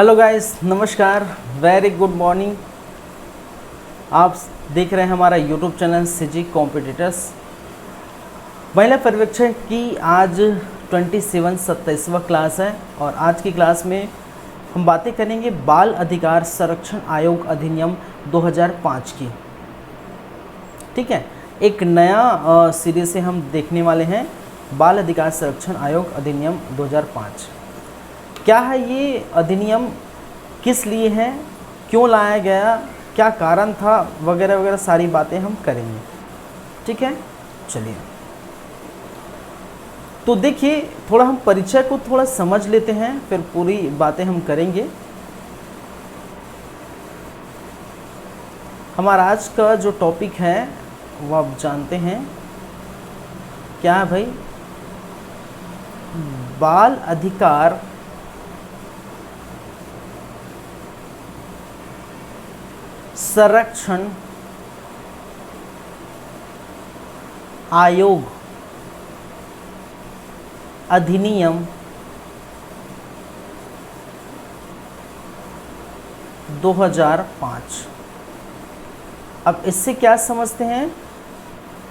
Hello guys, नमस्कार, very good morning. आप देख रहे हैं हमारा यूट्यूब चैनल सीजी कॉम्पिटिटर्स। महिला पर्यवेक्षण की आज 27वां क्लास है और आज की क्लास में हम बातें करेंगे बाल अधिकार संरक्षण आयोग अधिनियम 2005 की। ठीक है, एक नया सीरीज से हम देखने वाले हैं बाल अधिकार संरक्षण आयोग अधिनियम 2005। क्या है ये अधिनियम, किस लिए है, क्यों लाया गया, क्या कारण था, वगैरह वगैरह सारी बातें हम करेंगे। ठीक है, चलिए तो देखिए, थोड़ा हम परिचय को थोड़ा समझ लेते हैं, फिर पूरी बातें हम करेंगे। हमारा आज का जो टॉपिक है वो आप जानते हैं क्या है भाई, बाल अधिकार संरक्षण आयोग अधिनियम 2005। अब इससे क्या समझते हैं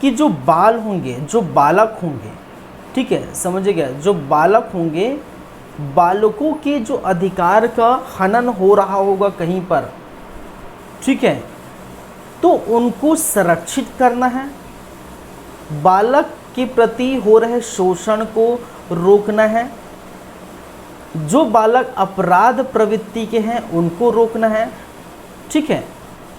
कि जो बाल होंगे, जो बालक होंगे, ठीक है, समझिएगा, जो बालक होंगे, बालकों के जो अधिकार का हनन हो रहा होगा कहीं पर, ठीक है, तो उनको संरक्षित करना है, बालक के प्रति हो रहे शोषण को रोकना है, जो बालक अपराध प्रवृत्ति के हैं उनको रोकना है। ठीक है,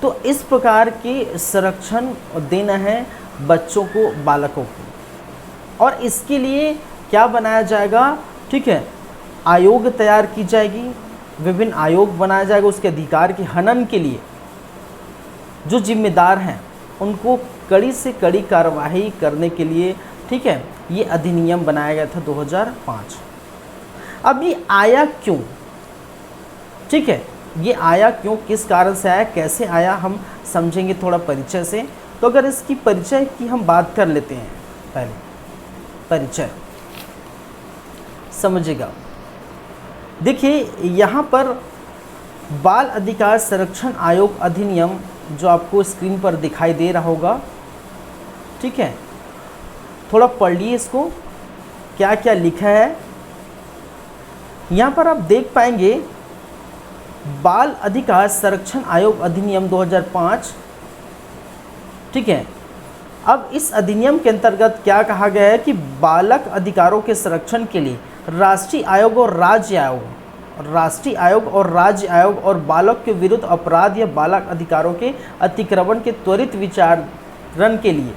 तो इस प्रकार के संरक्षण देना है बच्चों को, बालकों को। और इसके लिए क्या बनाया जाएगा, ठीक है, आयोग तैयार की जाएगी, विभिन्न आयोग बनाया जाएगा उसके अधिकार के हनन के लिए। जो जिम्मेदार हैं उनको कड़ी से कड़ी कार्रवाई करने के लिए, ठीक है, ये अधिनियम बनाया गया था 2005। अब ये आया क्यों, ठीक है, ये आया क्यों, किस कारण से आया, कैसे आया, हम समझेंगे थोड़ा परिचय से। तो अगर इसकी परिचय की हम बात कर लेते हैं, पहले परिचय समझिएगा। देखिए, यहाँ पर बाल अधिकार संरक्षण आयोग अधिनियम जो आपको स्क्रीन पर दिखाई दे रहा होगा, ठीक है, थोड़ा पढ़ लिए इसको, क्या क्या लिखा है। यहाँ पर आप देख पाएंगे बाल अधिकार संरक्षण आयोग अधिनियम 2005। ठीक है, अब इस अधिनियम के अंतर्गत क्या कहा गया है कि बालक अधिकारों के संरक्षण के लिए राष्ट्रीय आयोग और राज्य आयोग और बालक के विरुद्ध अपराध या बालक अधिकारों के अतिक्रमण के त्वरित विचारण के लिए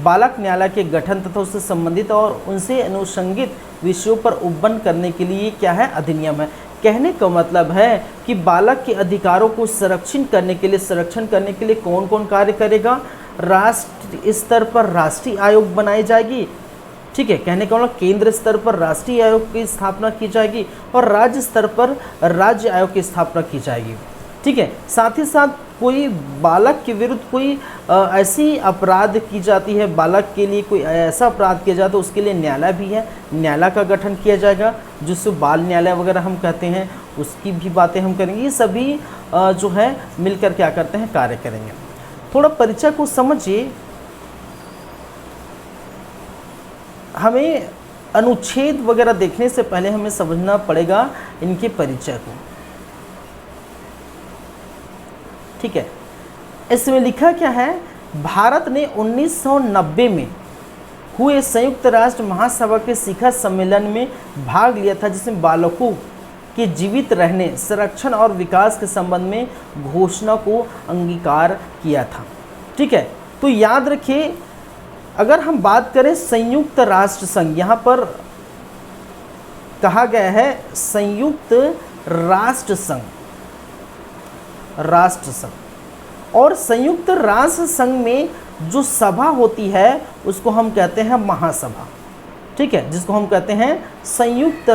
बालक न्यायालय के गठन तथा उससे संबंधित और उनसे अनुषंगित विषयों पर उपबंध करने के लिए क्या है, अधिनियम है। कहने का मतलब है कि बालक के अधिकारों को संरक्षण करने के लिए कौन कौन कार्य करेगा। राष्ट्र स्तर पर राष्ट्रीय आयोग बनाई जाएगी, ठीक है, कहने का मतलब केंद्र स्तर पर राष्ट्रीय आयोग की स्थापना की जाएगी और राज्य स्तर पर राज्य आयोग की स्थापना की जाएगी। ठीक है, साथ ही साथ कोई बालक के विरुद्ध कोई ऐसी अपराध की जाती है, बालक के लिए कोई ऐसा अपराध किया जाता है, उसके लिए न्यायालय भी है, न्यायालय का गठन किया जाएगा, जिससे बाल न्यायालय वगैरह हम कहते हैं, उसकी भी बातें हम करेंगे। ये सभी जो है मिलकर क्या करते हैं, कार्य करेंगे। थोड़ा परिचय को समझिए। हमें अनुच्छेद वगैरह देखने से पहले हमें समझना पड़ेगा इनके परिचय को। ठीक है, इसमें लिखा क्या है, भारत ने 1990 में हुए संयुक्त राष्ट्र महासभा के शिखर सम्मेलन में भाग लिया था, जिसमें बालकों के जीवित रहने, संरक्षण और विकास के संबंध में घोषणा को अंगीकार किया था। ठीक है, तो याद रखिए, अगर हम बात करें संयुक्त राष्ट्र संघ, यहाँ पर कहा गया है संयुक्त राष्ट्र संघ, और संयुक्त राष्ट्र संघ में जो सभा होती है उसको हम कहते हैं महासभा। ठीक है, जिसको हम कहते हैं संयुक्त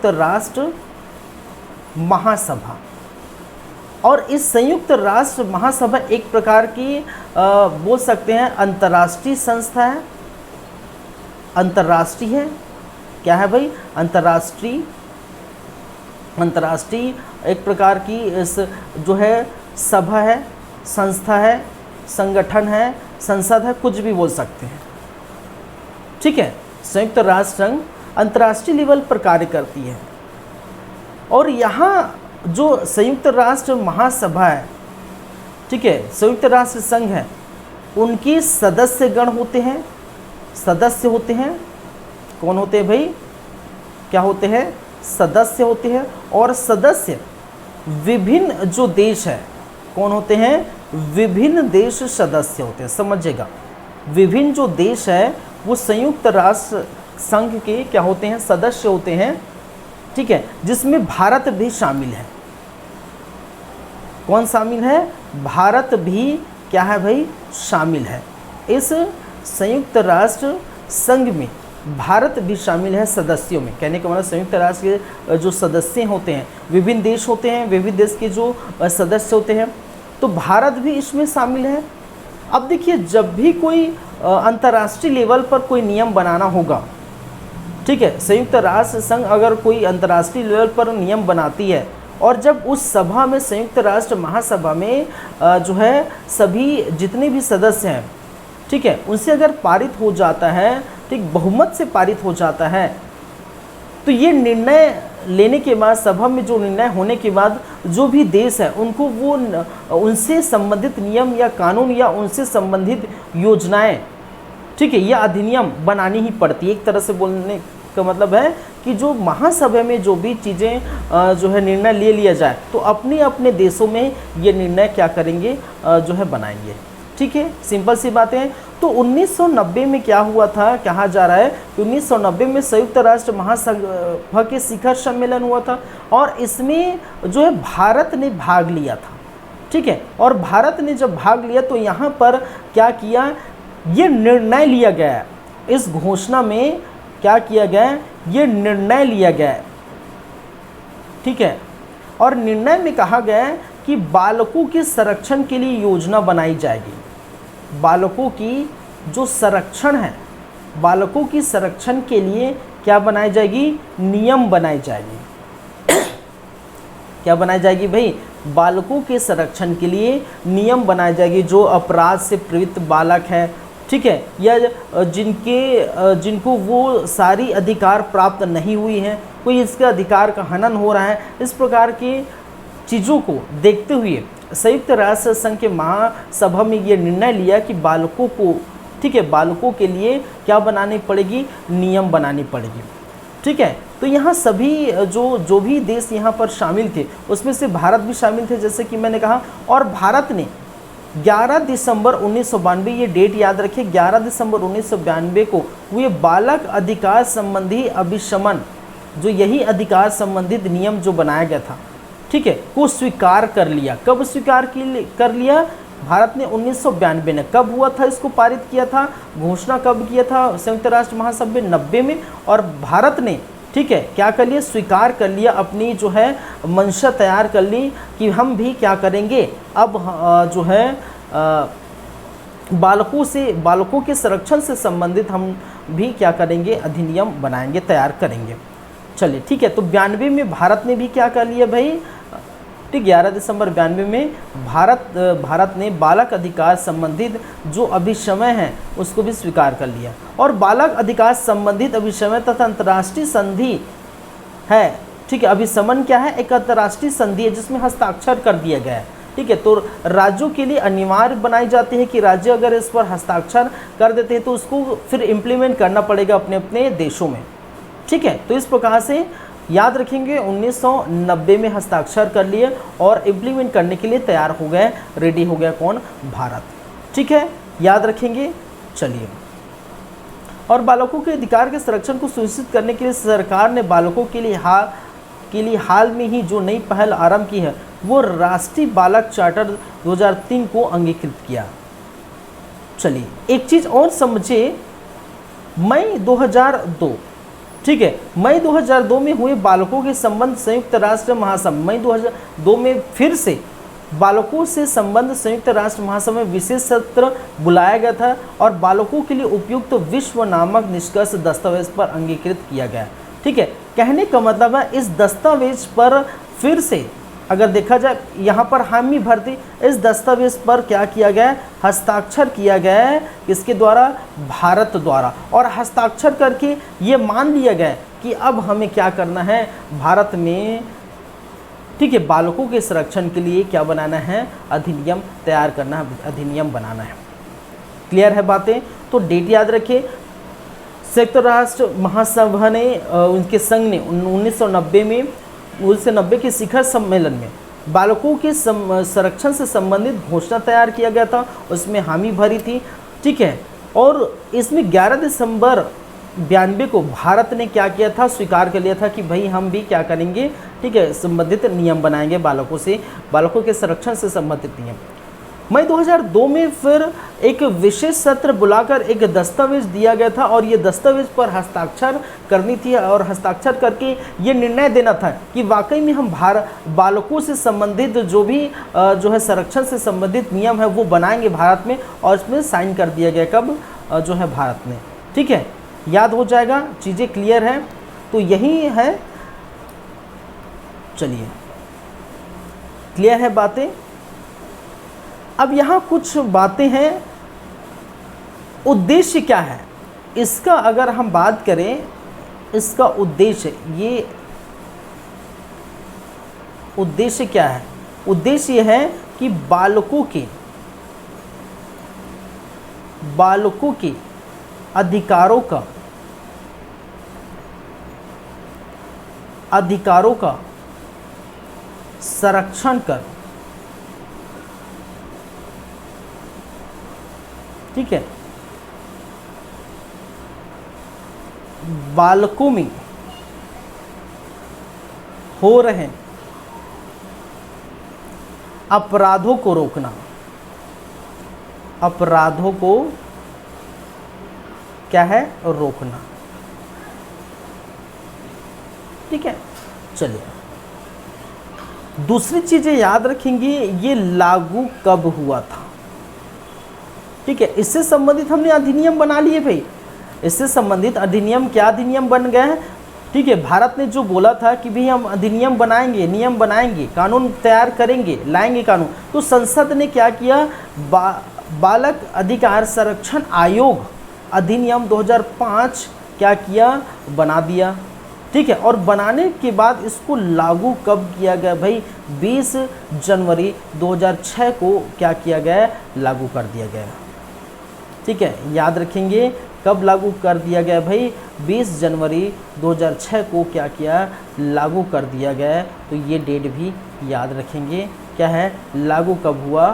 राष्ट्र महासभा। और इस संयुक्त राष्ट्र महासभा एक प्रकार की बोल सकते हैं अंतर्राष्ट्रीय संस्था है। अंतर्राष्ट्रीय है, क्या है भाई, अंतर्राष्ट्रीय अंतर्राष्ट्रीय एक प्रकार की इस जो है सभा है, संस्था है, संगठन है, संसद है, कुछ भी बोल सकते हैं। ठीक है, संयुक्त राष्ट्र संघ अंतर्राष्ट्रीय लेवल पर कार्य करती है। और यहाँ जो संयुक्त राष्ट्र महासभा है, ठीक है, संयुक्त राष्ट्र संघ है, उनके सदस्यगण होते हैं, सदस्य होते हैं। कौन होते हैं भाई? क्या होते हैं? सदस्य होते हैं। और सदस्य विभिन्न जो देश है, कौन होते हैं? विभिन्न देश सदस्य होते हैं। समझिएगा, विभिन्न जो देश है वो संयुक्त राष्ट्र संघ के क्या होते हैं? सदस्य होते हैं। ठीक है, जिसमें भारत भी शामिल है। कौन शामिल है? भारत भी क्या है भाई? शामिल है। इस संयुक्त राष्ट्र संघ में भारत भी शामिल है सदस्यों में। कहने का मतलब संयुक्त राष्ट्र के जो सदस्य होते हैं, विभिन्न देश होते हैं, विभिन्न देश के जो सदस्य होते हैं, तो भारत भी इसमें शामिल है। अब देखिए, जब भी कोई अंतर्राष्ट्रीय लेवल पर कोई नियम बनाना होगा, ठीक है, संयुक्त राष्ट्र संघ अगर कोई अंतर्राष्ट्रीय लेवल पर नियम बनाती है और जब उस सभा में, संयुक्त राष्ट्र महासभा में जो है सभी जितने भी सदस्य हैं, ठीक है, उनसे अगर पारित हो जाता है, ठीक, बहुमत से पारित हो जाता है, तो ये निर्णय लेने के बाद, सभा में जो निर्णय होने के बाद जो भी देश है उनको वो उनसे संबंधित नियम या कानून या उनसे संबंधित योजनाएं, ठीक है, या अधिनियम बनानी ही पड़ती है। एक तरह से बोलने का मतलब है कि जो महासभा में जो भी चीज़ें जो है निर्णय ले लिया जाए, तो अपने अपने देशों में ये निर्णय क्या करेंगे? जो है बनाएंगे। ठीक है, सिंपल सी बातें हैं। तो 1990 में क्या हुआ था? कहा जा रहा है कि 1990 में संयुक्त राष्ट्र महासभा के शिखर सम्मेलन हुआ था और इसमें जो है भारत ने भाग लिया था। ठीक है, और भारत ने जब भाग लिया तो यहाँ पर क्या किया? ये निर्णय लिया गया, इस घोषणा में क्या किया गया? ये निर्णय लिया गया। ठीक है, और निर्णय में कहा गया कि बालकों के संरक्षण के लिए योजना बनाई जाएगी। बालकों की जो संरक्षण है, बालकों की संरक्षण के लिए क्या बनाई जाएगी? नियम बनाई जाएगी। क्या बनाई जाएगी भाई? बालकों के संरक्षण के लिए नियम बनाई जाएगी। जो अपराध से पीड़ित बालक है, ठीक है, या जिनको वो सारी अधिकार प्राप्त नहीं हुई हैं, कोई इसके अधिकार का हनन हो रहा है, इस प्रकार की चीज़ों को देखते हुए संयुक्त राष्ट्र संघ के महासभा में ये निर्णय लिया कि बालकों को, ठीक है, बालकों के लिए क्या बनानी पड़ेगी? नियम बनानी पड़ेगी। ठीक है, तो यहाँ सभी जो भी देश यहाँ पर शामिल थे, उसमें से भारत भी शामिल थे, जैसे कि मैंने कहा। और भारत ने 11 दिसंबर 1992, ये डेट याद रखिए, 11 दिसंबर 1992 को हुए बालक अधिकार संबंधी अभिशमन, जो यही अधिकार संबंधित नियम जो बनाया गया था, ठीक है, को स्वीकार कर लिया। कब स्वीकार कर लिया? भारत ने 1992 में। कब हुआ था इसको पारित किया था? घोषणा कब किया था संयुक्त राष्ट्र महासभा में? 90 में। और भारत ने, ठीक है, क्या कर लिया? स्वीकार कर लिया, अपनी जो है मंशा तैयार कर ली कि हम भी क्या करेंगे, अब जो है बालकों के संरक्षण से संबंधित हम भी क्या करेंगे? अधिनियम बनाएंगे, तैयार करेंगे। चलिए, ठीक है, तो 92 में भारत ने भी क्या कर लिया भाई? ठीक, 11 दिसंबर 92 में भारत ने बालक अधिकार संबंधित जो अभिशमय है उसको भी स्वीकार कर लिया। और बालक अधिकार संबंधित अभिशमय तथा अंतर्राष्ट्रीय संधि है, ठीक है, अभिशमन क्या है? एक अंतर्राष्ट्रीय संधि है जिसमें हस्ताक्षर कर दिया गया है। ठीक है, तो राज्यों के लिए अनिवार्य बनाई जाती है कि राज्य अगर इस पर हस्ताक्षर कर देते हैं तो उसको फिर इम्प्लीमेंट करना पड़ेगा अपने अपने देशों में। ठीक है, तो इस प्रकार से याद रखेंगे 1990 में हस्ताक्षर कर लिए और इम्प्लीमेंट करने के लिए तैयार हो गए, रेडी हो गया कौन? भारत। ठीक है, याद रखेंगे। चलिए, और बालकों के अधिकार के संरक्षण को सुनिश्चित करने के लिए सरकार ने बालकों के लिए हाल में ही जो नई पहल आरंभ की है वो राष्ट्रीय बालक चार्टर 2003 को अंगीकृत किया। चलिए, एक चीज़ और समझे, मई 2002, ठीक है, मई 2002 में हुए बालकों के संबंध संयुक्त राष्ट्र महासभा, मई 2002 में फिर से बालकों से संबंध संयुक्त राष्ट्र महासभा में विशेष सत्र बुलाया गया था और बालकों के लिए उपयुक्त विश्व नामक निष्कर्ष दस्तावेज पर अंगीकृत किया गया। ठीक है, कहने का मतलब है इस दस्तावेज पर फिर से अगर देखा जाए यहाँ पर हामी भर्ती, इस दस्तावेज पर क्या किया गया है, हस्ताक्षर किया गया है, किसके द्वारा, भारत द्वारा, और हस्ताक्षर करके ये मान लिया गया कि अब हमें क्या करना है, भारत में, ठीक है, बालकों के संरक्षण के लिए क्या बनाना है, अधिनियम तैयार करना है, अधिनियम बनाना है। क्लियर है बातें? तो डेट याद रखिए, संयुक्त राष्ट्र महासभा ने उनके संघ ने 1990 में 1990 के शिखर सम्मेलन में बालकों के संरक्षण से संबंधित घोषणा तैयार किया गया था, उसमें हामी भरी थी, ठीक है। और इसमें 11 दिसंबर 92 को भारत ने क्या किया था, स्वीकार कर लिया था कि भाई हम भी क्या करेंगे, ठीक है, संबंधित नियम बनाएंगे, बालकों के संरक्षण से संबंधित नियम। मई 2002 में फिर एक विशेष सत्र बुलाकर एक दस्तावेज दिया गया था और ये दस्तावेज पर हस्ताक्षर करनी थी और हस्ताक्षर करके ये निर्णय देना था कि वाकई में हम बालकों से संबंधित जो भी जो है संरक्षण से संबंधित नियम है वो बनाएंगे भारत में, और इसमें साइन कर दिया गया कब, जो है भारत ने। ठीक है, याद हो जाएगा, चीज़ें क्लियर हैं। तो यही है, चलिए क्लियर है बातें। अब यहाँ कुछ बातें हैं, उद्देश्य क्या है इसका, अगर हम बात करें इसका उद्देश्य, ये उद्देश्य क्या है, उद्देश्य ये है कि बालकों के अधिकारों का संरक्षण कर, ठीक है, बालकों में हो रहे अपराधों को रोकना, अपराधों को क्या है, रोकना। ठीक है, चलिए दूसरी चीजें याद रखेंगे, ये लागू कब हुआ था। ठीक है, इससे संबंधित हमने अधिनियम बना लिए भाई, इससे संबंधित अधिनियम, क्या अधिनियम बन गए हैं। ठीक है, भारत ने जो बोला था कि भाई हम अधिनियम बनाएंगे, नियम बनाएंगे, कानून तैयार करेंगे, लाएंगे कानून, तो संसद ने क्या किया, बालक अधिकार संरक्षण आयोग अधिनियम 2005 क्या किया, बना दिया। ठीक है, और बनाने के बाद इसको लागू कब किया गया भाई, 20 जनवरी 2006 को क्या किया गया, लागू कर दिया गया। ठीक है, याद रखेंगे कब लागू कर दिया गया भाई, 20 जनवरी 2006 को क्या किया, लागू कर दिया गया। तो ये डेट भी याद रखेंगे, क्या है, लागू कब हुआ,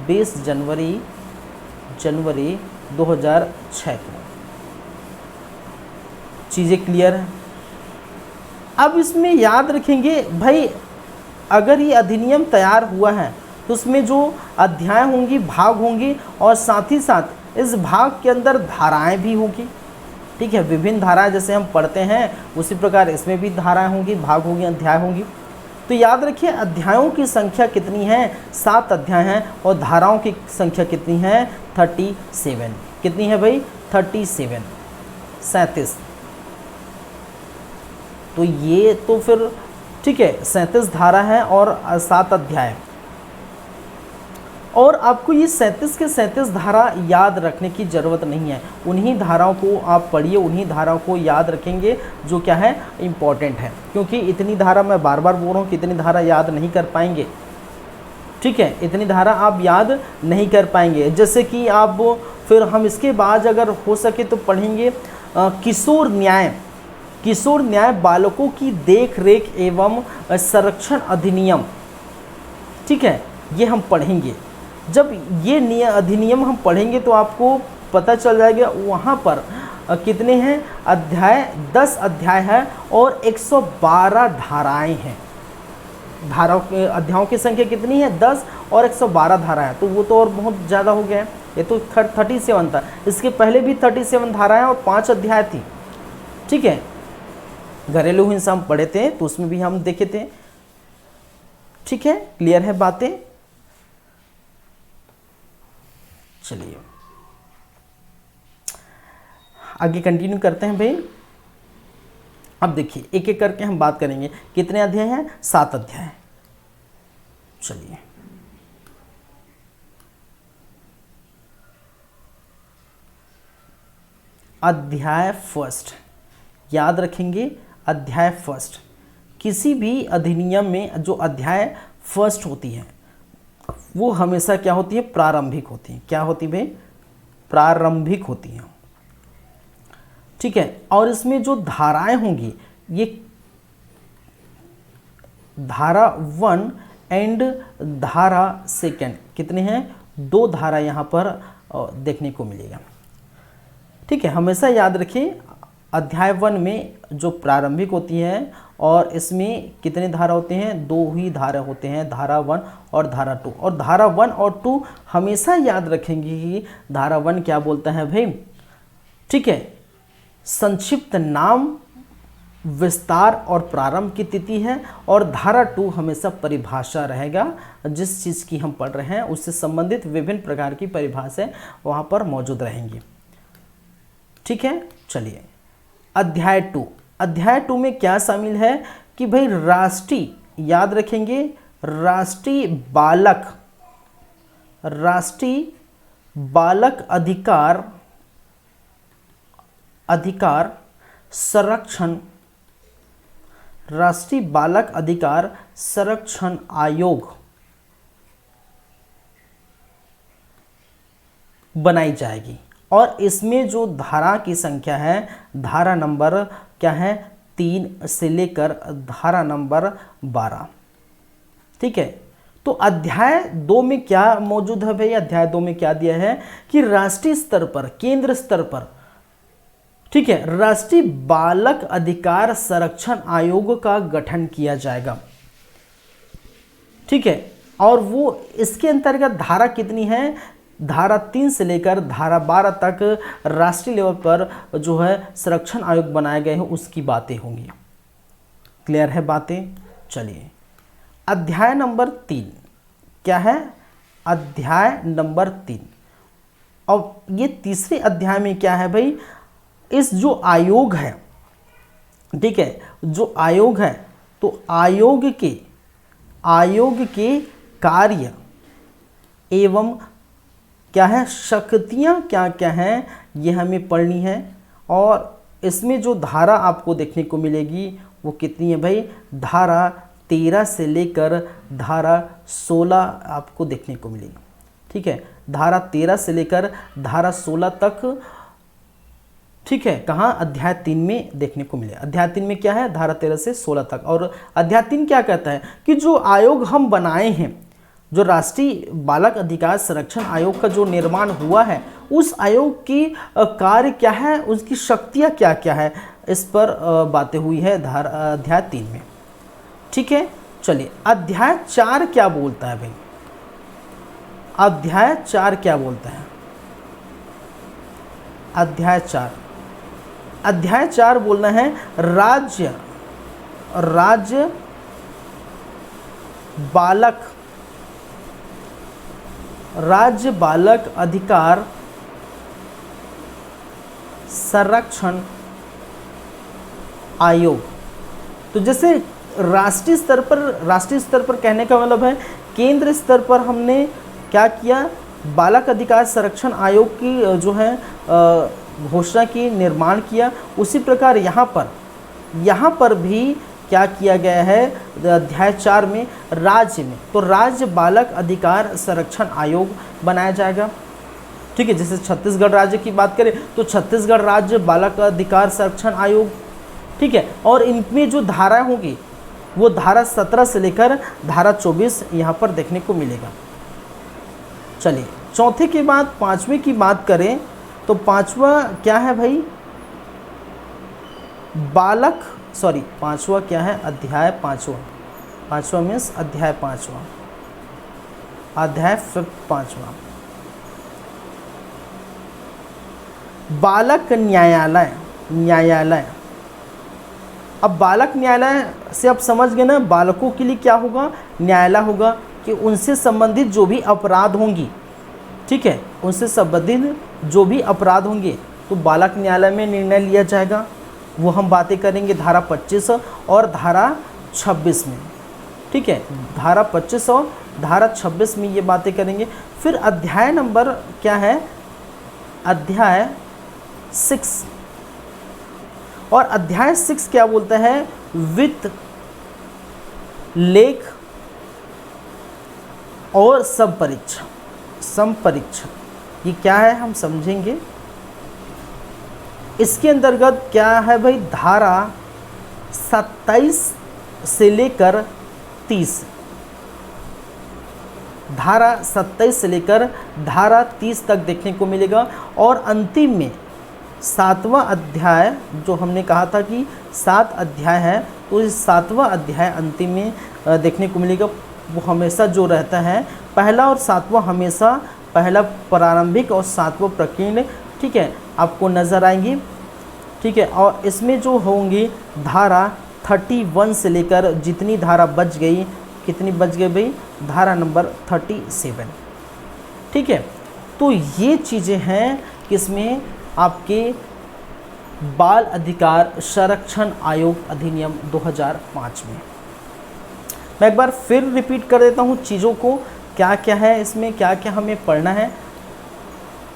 20 जनवरी 2006 को। चीज़ें क्लियर है। अब इसमें याद रखेंगे भाई, अगर ये अधिनियम तैयार हुआ है तो उसमें जो अध्याय होंगी, भाग होंगी, और साथ ही साथ इस भाग के अंदर धाराएं भी होंगी। ठीक है, विभिन्न धाराएं जैसे हम पढ़ते हैं उसी प्रकार इसमें भी धाराएं होंगी, भाग होंगी, अध्याय होंगी। तो याद रखिए अध्यायों की संख्या कितनी है, 7 अध्याय हैं, और धाराओं की संख्या कितनी है, 37। कितनी है भाई, 37, 37। तो ये तो फिर ठीक है, 37 धारा है और 7 अध्याय। और आपको ये 37 के 37 धारा याद रखने की ज़रूरत नहीं है, उन्हीं धाराओं को आप पढ़िए, उन्हीं धाराओं को याद रखेंगे जो क्या है, इम्पॉर्टेंट है। क्योंकि इतनी धारा, मैं बार बार बोल रहा हूँ कि इतनी धारा याद नहीं कर पाएंगे। ठीक है, इतनी धारा आप याद नहीं कर पाएंगे। जैसे कि आप फिर हम इसके बाद अगर हो सके तो पढ़ेंगे किशोर न्याय बालकों की देख रेख एवं संरक्षण अधिनियम। ठीक है, ये हम पढ़ेंगे। जब ये अधिनियम हम पढ़ेंगे तो आपको पता चल जाएगा वहाँ पर कितने हैं अध्याय, 10 अध्याय है और 112 धाराएं हैं। अध्यायों की संख्या कितनी है, 10 और 112 धाराएं। तो वो तो और बहुत ज़्यादा हो गया है, ये तो 37 था, इसके पहले भी 37 धाराएं और 5 अध्याय थी। ठीक है, घरेलू हिंसा हम पढ़े थे तो उसमें भी हम देखे थे। ठीक है, क्लियर है बातें। चलिए आगे कंटिन्यू करते हैं भाई। अब देखिए एक एक करके हम बात करेंगे। कितने अध्याय हैं? 7 अध्याय। चलिए अध्याय फर्स्ट, याद रखेंगे अध्याय फर्स्ट। किसी भी अधिनियम में जो अध्याय फर्स्ट होती है वो हमेशा क्या होती है? प्रारंभिक होती है। क्या होती है भाई? प्रारंभिक होती हैं। ठीक है, और इसमें जो धाराएं होंगी ये धारा 1 एंड धारा 2, कितने हैं? 2 धारा यहाँ पर देखने को मिलेगा। ठीक है, हमेशा याद रखिए अध्याय 1 में जो प्रारंभिक होती है और इसमें कितने धारा होते हैं? 2 ही धारा होते हैं, धारा 1 और धारा 2। और धारा 1 और 2 हमेशा याद रखेंगे कि धारा 1 क्या बोलता है भाई? ठीक है, संक्षिप्त नाम, विस्तार और प्रारंभ की तिथि है। और धारा 2 हमेशा परिभाषा रहेगा, जिस चीज़ की हम पढ़ रहे हैं उससे संबंधित विभिन्न प्रकार की परिभाषाएं वहाँ पर मौजूद रहेंगी। ठीक है, चलिए अध्याय 2। अध्याय 2 में क्या शामिल है कि भाई राष्ट्रीय, याद रखेंगे राष्ट्रीय बालक अधिकार संरक्षण, राष्ट्रीय बालक अधिकार संरक्षण आयोग बनाई जाएगी। और इसमें जो धारा की संख्या है, धारा नंबर क्या है? 3 से लेकर धारा नंबर 12। ठीक है, तो अध्याय 2 में क्या मौजूद है भाई? अध्याय 2 में क्या दिया है कि राष्ट्रीय स्तर पर, केंद्र स्तर पर, ठीक है, राष्ट्रीय बालक अधिकार संरक्षण आयोग का गठन किया जाएगा। ठीक है, और वो इसके अंतर्गत धारा कितनी है? धारा 3 से लेकर धारा 12 तक राष्ट्रीय लेवल पर जो है संरक्षण आयोग बनाए गए हैं उसकी बातें होंगी। क्लियर है बातें? चलिए अध्याय नंबर 3 क्या है? अध्याय नंबर 3। और ये तीसरे अध्याय में क्या है भाई? इस जो आयोग है, ठीक है, जो आयोग है तो आयोग के कार्य एवं क्या है, शक्तियाँ क्या क्या हैं, ये हमें पढ़नी है। और इसमें जो धारा आपको देखने को मिलेगी वो कितनी है भाई? धारा 13 से लेकर धारा 16 आपको देखने को मिलेगी। ठीक है, धारा 13 से लेकर धारा 16 तक। ठीक है, कहाँ? अध्याय 3 में देखने को मिले। अध्याय 3 में क्या है? धारा 13 से 16 तक। और अध्याय 3 क्या कहता है कि जो आयोग हम बनाए हैं, जो राष्ट्रीय बालक अधिकार संरक्षण आयोग का जो निर्माण हुआ है, उस आयोग की कार्य क्या है, उसकी शक्तियाँ क्या क्या है, इस पर बातें हुई है अध्याय 3 में। ठीक है, चलिए अध्याय 4 क्या बोलता है भाई? अध्याय 4 क्या बोलता है? अध्याय 4 बोलना है राज्य बालक अधिकार संरक्षण आयोग। तो जैसे राष्ट्रीय स्तर पर कहने का मतलब है केंद्र स्तर पर हमने क्या किया? बालक अधिकार संरक्षण आयोग की जो है घोषणा की, निर्माण किया। उसी प्रकार यहाँ पर भी क्या किया गया है अध्याय 4 में? राज्य में तो राज्य बालक अधिकार संरक्षण आयोग बनाया जाएगा। ठीक है, जैसे छत्तीसगढ़ राज्य की बात करें तो छत्तीसगढ़ राज्य बालक अधिकार संरक्षण आयोग। ठीक है, और इनमें जो धाराएं होंगी वो धारा 17 से लेकर धारा 24 यहाँ पर देखने को मिलेगा। चलिए चौथे के बाद पांचवें की बात करें तो पांचवा क्या है भाई? पांचवा क्या है? अध्याय 5वां मीन्स अध्याय 5वां, अध्याय 5वां बालक न्यायालय। अब बालक न्यायालय से आप समझ गए ना, बालकों के लिए क्या होगा? न्यायालय होगा कि उनसे संबंधित जो भी अपराध होंगी, ठीक है, उनसे संबंधित जो भी अपराध होंगे तो बालक न्यायालय में निर्णय लिया जाएगा। वो हम बातें करेंगे धारा 25 और धारा 26 में, ठीक है। धारा 25 और धारा 26 में ये बातें करेंगे। फिर अध्याय नंबर क्या है, अध्याय 6, और अध्याय 6 क्या बोलता है, वित्त, लेख और संपरीक्षा। संपरीक्षा ये क्या है हम समझेंगे। इसके अंतर्गत क्या है भाई, धारा 27 से लेकर 30, धारा 27 से लेकर धारा 30 तक देखने को मिलेगा। और अंतिम में 7वां अध्याय, जो हमने कहा था कि 7 अध्याय है, तो इस 7वां अध्याय अंतिम में देखने को मिलेगा। वो हमेशा जो रहता है, पहला और 7वां हमेशा, पहला प्रारंभिक और 7वां प्रकीर्ण, ठीक है, आपको नज़र आएंगी, ठीक है। और इसमें जो होंगी धारा 31 से लेकर जितनी धारा बच गई, कितनी बच गई भाई, धारा नंबर 37, ठीक है। तो ये चीज़ें हैं किसमें, आपके बाल अधिकार संरक्षण आयोग अधिनियम 2005 में। मैं एक बार फिर रिपीट कर देता हूँ चीज़ों को, क्या क्या है इसमें, क्या क्या हमें पढ़ना है।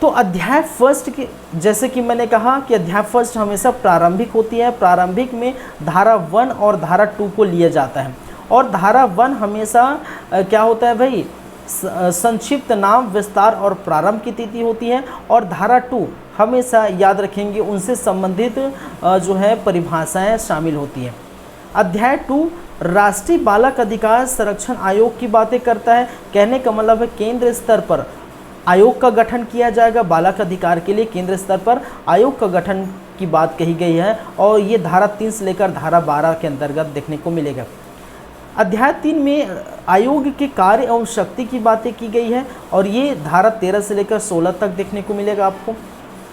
तो अध्याय फर्स्ट के, जैसे कि मैंने कहा कि अध्याय फर्स्ट हमेशा प्रारंभिक होती है। प्रारंभिक में धारा 1 और धारा 2 को लिया जाता है। और धारा 1 हमेशा क्या होता है भाई, संक्षिप्त नाम, विस्तार और प्रारंभ की तिथि होती है। और धारा 2 हमेशा याद रखेंगे उनसे संबंधित जो है परिभाषाएं शामिल होती हैं। अध्याय 2 राष्ट्रीय बालक अधिकार संरक्षण आयोग की बातें करता है। कहने का मतलब है केंद्र स्तर पर आयोग का गठन किया जाएगा, बालक अधिकार के लिए केंद्र स्तर पर आयोग का गठन की बात कही गई है। और ये धारा 3 से लेकर धारा 12 के अंतर्गत देखने को मिलेगा। अध्याय 3 में आयोग के कार्य एवं शक्ति की बातें की गई है, और ये धारा 13 से लेकर 16 तक देखने को मिलेगा आपको।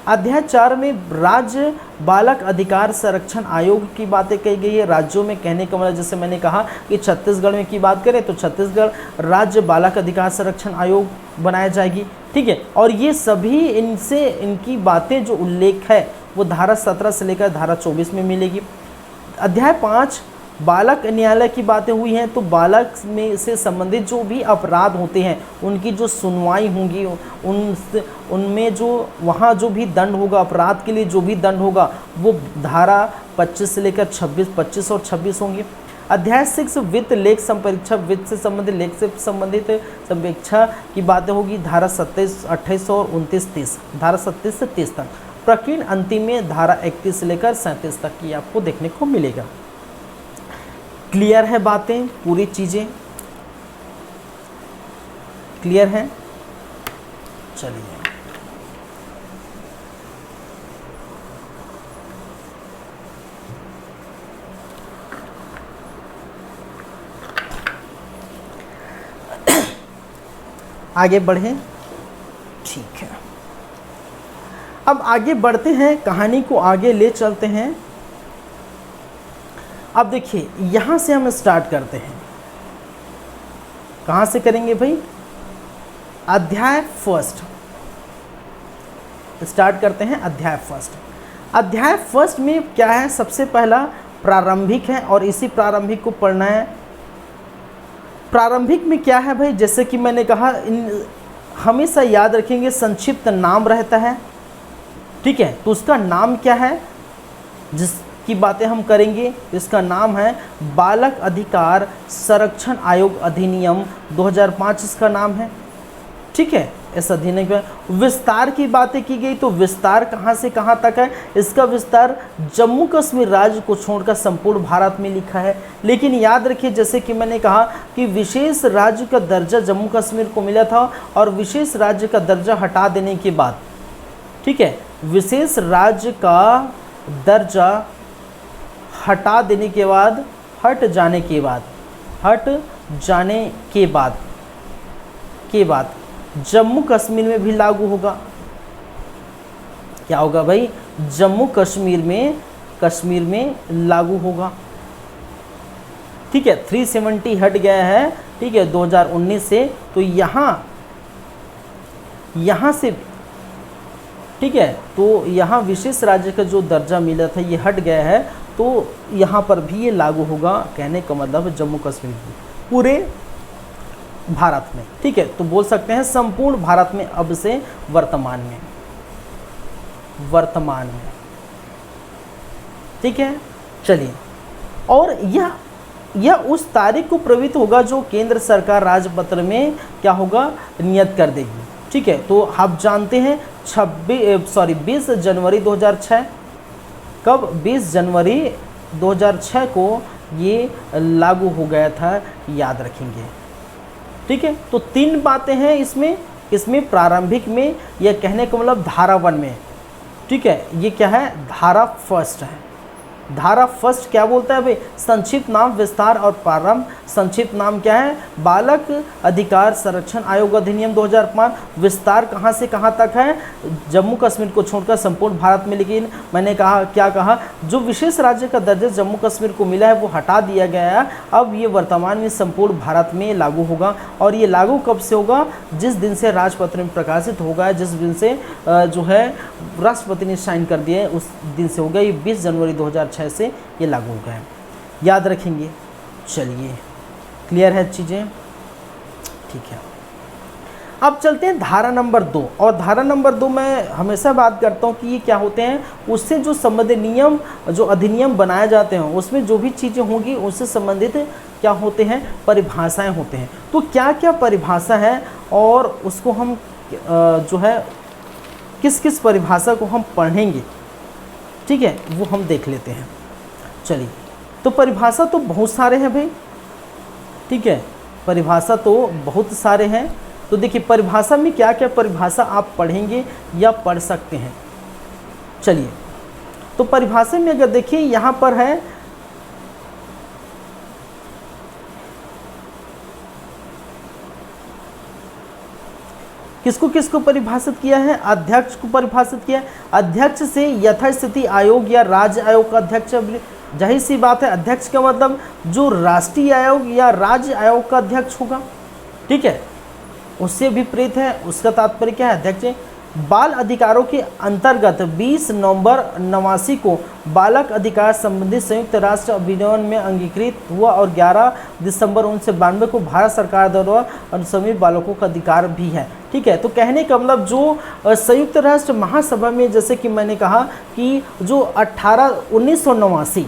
अध्याय 4 में राज्य बालक अधिकार संरक्षण आयोग की बातें कही गई है। राज्यों में कहने का मतलब, जैसे मैंने कहा कि छत्तीसगढ़ में की बात करें तो छत्तीसगढ़ राज्य बालक अधिकार संरक्षण आयोग बनाया जाएगी, ठीक है। और ये सभी इनसे इनकी बातें जो उल्लेख है वो धारा 17 से लेकर धारा 24 में मिलेगी। अध्याय 5 बालक न्यायालय की बातें हुई हैं। तो बालक में से संबंधित जो भी अपराध होते हैं उनकी जो सुनवाई होंगी, उनमें जो वहाँ जो भी दंड होगा, अपराध के लिए जो भी दंड होगा, वो धारा 25 से लेकर 25 और 26 होंगी। अध्याय 6 वित्त, लेख, संपरीक्षा, वित्त से संबंधित, लेख से संबंधित संपरीक्षा की बातें होगी। धारा 27, 28 और 29, 30, धारा 37 से 30 तक। प्रकीर्ण अंतिम में धारा 31 से लेकर 37 तक की आपको देखने को मिलेगा। क्लियर है बातें, पूरी चीज़ें क्लियर हैं। चलिए आगे बढ़ें, ठीक है। अब आगे बढ़ते हैं, कहानी को आगे ले चलते हैं। अब देखिए यहाँ से हम स्टार्ट करते हैं। कहाँ से करेंगे भाई, अध्याय फर्स्ट स्टार्ट करते हैं। अध्याय फर्स्ट, अध्याय फर्स्ट में क्या है, सबसे पहला प्रारंभिक है और इसी प्रारंभिक को पढ़ना है। प्रारंभिक में क्या है भाई, जैसे कि मैंने कहा, हमेशा याद रखेंगे संक्षिप्त नाम रहता है, ठीक है। तो उसका नाम क्या है जिसकी बातें हम करेंगे, इसका नाम है बालक अधिकार संरक्षण आयोग अधिनियम 2005, इसका नाम है, ठीक है। इस अधिनियम के विस्तार की बातें की गई। तो विस्तार कहाँ से कहाँ तक है, इसका विस्तार जम्मू कश्मीर राज्य को छोड़कर संपूर्ण भारत में लिखा है। लेकिन याद रखिए, जैसे कि मैंने कहा कि विशेष राज्य का दर्जा जम्मू कश्मीर को मिला था, और विशेष राज्य का दर्जा हटा देने के बाद, ठीक है, विशेष राज्य का दर्जा हटा देने के बाद, हट जाने के बाद जम्मू कश्मीर में भी लागू होगा। क्या होगा भाई, जम्मू कश्मीर में लागू होगा, ठीक है। 370 हट गया है, ठीक है, 2019 से। तो यहाँ से ठीक है। तो यहाँ विशेष राज्य का जो दर्जा मिला था ये हट गया है, तो यहाँ पर भी ये लागू होगा। कहने का मतलब जम्मू कश्मीर पूरे भारत में, ठीक है। तो बोल सकते हैं संपूर्ण भारत में अब से वर्तमान में, ठीक है। चलिए, और यह उस तारीख को प्रभावित होगा जो केंद्र सरकार राजपत्र में क्या होगा, नियत कर देगी, ठीक है। तो आप जानते हैं 20 जनवरी 2006, कब 20 जनवरी 2006 को ये लागू हो गया था, याद रखेंगे, ठीक है। तो 3 बातें हैं इसमें प्रारंभिक में, यह कहने का मतलब धारा 1 में, ठीक है। ये क्या है, धारा फर्स्ट है। धारा फर्स्ट क्या बोलता है भाई, संक्षिप्त नाम, विस्तार और प्रारंभ। संक्षिप्त नाम क्या है, बालक अधिकार संरक्षण आयोग अधिनियम 2005। विस्तार कहाँ से कहाँ तक है, जम्मू कश्मीर को छोड़कर संपूर्ण भारत में। लेकिन मैंने कहा, क्या कहा, जो विशेष राज्य का दर्जा जम्मू कश्मीर को मिला है वो हटा दिया गया है। अब ये वर्तमान में संपूर्ण भारत में लागू होगा। और ये लागू कब से होगा, जिस दिन से राजपत्र में प्रकाशित होगा, जिस दिन से जो है राष्ट्रपति ने साइन कर दिया है, उस दिन से होगा। ये 20 जनवरी 2006 से ये लागू हो गया है, याद रखेंगे। चलिए, क्लियर है चीज़ें, ठीक है। अब चलते हैं धारा नंबर 2। और धारा नंबर 2 मैं हमेशा बात करता हूँ कि ये क्या होते हैं, उससे जो संबंधित नियम, जो अधिनियम बनाए जाते हैं, उसमें जो भी चीज़ें होंगी उससे संबंधित क्या होते हैं, परिभाषाएं होते हैं। तो क्या क्या परिभाषा है और उसको हम जो है किस किस परिभाषा को हम पढ़ेंगे, ठीक है, वो हम देख लेते हैं। चलिए, तो परिभाषा तो बहुत सारे हैं भाई, ठीक है, परिभाषा तो बहुत सारे हैं। तो देखिए परिभाषा में क्या क्या परिभाषा आप पढ़ेंगे या पढ़ सकते हैं। चलिए, तो परिभाषा में अगर देखिए यहाँ पर है किसको किसको परिभाषित किया है, अध्यक्ष को परिभाषित किया है। अध्यक्ष से यथास्थिति आयोग या राज्य आयोग का अध्यक्ष, जाहिर सी बात है अध्यक्ष का मतलब जो राष्ट्रीय आयोग या राज्य आयोग का अध्यक्ष होगा, ठीक है, उससे विपरीत है, उसका तात्पर्य क्या है, अध्यक्ष है। बाल अधिकारों के अंतर्गत 20 नवंबर 89 को बालक अधिकार संबंधी संयुक्त राष्ट्र अभियान में अंगीकृत हुआ और 11 दिसंबर 1992 को भारत सरकार द्वारा अनुसूचित बालकों का अधिकार भी है, ठीक है। तो कहने का मतलब जो संयुक्त राष्ट्र महासभा में, जैसे कि मैंने कहा कि जो 1989,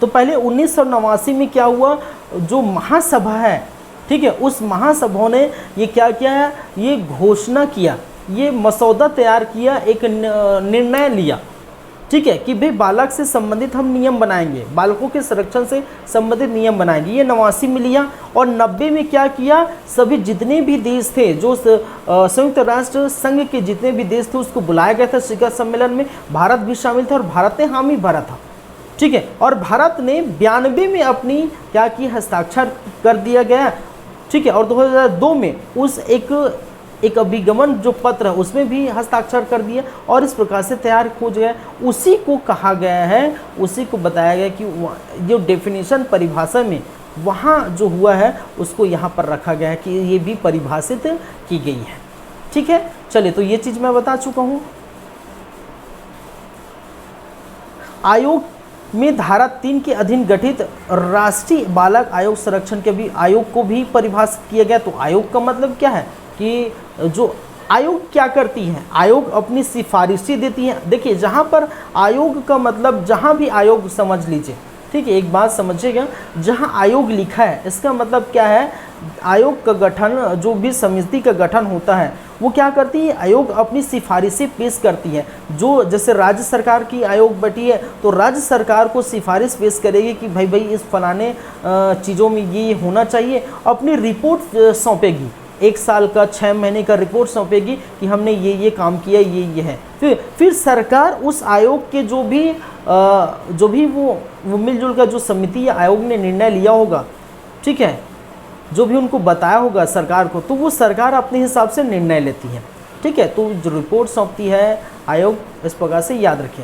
तो पहले 1989 में क्या हुआ, जो महासभा है, ठीक है, उस महासभा ने ये क्या किया है, ये घोषणा किया, ये मसौदा तैयार किया, एक निर्णय लिया, ठीक है, कि भाई बालक से संबंधित हम नियम बनाएंगे, बालकों के संरक्षण से संबंधित नियम बनाएंगे। ये 89 में लिया। और 90 में क्या किया, सभी जितने भी देश थे, जो संयुक्त राष्ट्र संघ के जितने भी देश थे, उसको बुलाया गया था शिखर सम्मेलन में। भारत भी शामिल था और भारत ने हामी भरा था, ठीक है। और भारत ने 92 में अपनी क्या की, हस्ताक्षर कर दिया गया, ठीक है। और 2002 में उस एक अभिगमन जो पत्र है उसमें भी हस्ताक्षर कर दिया और इस प्रकार से तैयार हो गया। उसी को कहा गया है, उसी को बताया गया कि जो डेफिनेशन परिभाषा में वहाँ जो हुआ है उसको यहाँ पर रखा गया है कि ये भी परिभाषित की गई है, ठीक है। चलिए, तो ये चीज़ मैं बता चुका हूँ। आयोग में धारा 3 के अधीन गठित राष्ट्रीय बालक आयोग संरक्षण के भी आयोग को भी परिभाषित किया गया। तो आयोग का मतलब क्या है कि जो आयोग क्या करती है, आयोग अपनी सिफारिशें देती है। देखिए, जहाँ पर आयोग का मतलब, जहाँ भी आयोग समझ लीजिए, ठीक है, एक बात समझिएगा, जहाँ आयोग लिखा है इसका मतलब क्या है, आयोग का गठन, जो भी समिति का गठन होता है वो क्या करती है, आयोग अपनी सिफारिशें पेश करती है। जो जैसे राज्य सरकार की आयोग बैठी है तो राज्य सरकार को सिफारिश पेश करेगी कि भाई इस फलाने चीज़ों में ये होना चाहिए, अपनी रिपोर्ट सौंपेगी, 1 साल का 6 महीने का रिपोर्ट सौंपेगी कि हमने ये काम किया, ये है। फिर सरकार उस आयोग के जो भी वो मिलजुल का जो समिति या आयोग ने निर्णय लिया होगा, ठीक है, जो भी उनको बताया होगा सरकार को, तो वो सरकार अपने हिसाब से निर्णय लेती है, ठीक है। तो जो रिपोर्ट सौंपती है आयोग, इस प्रकार से याद रखें।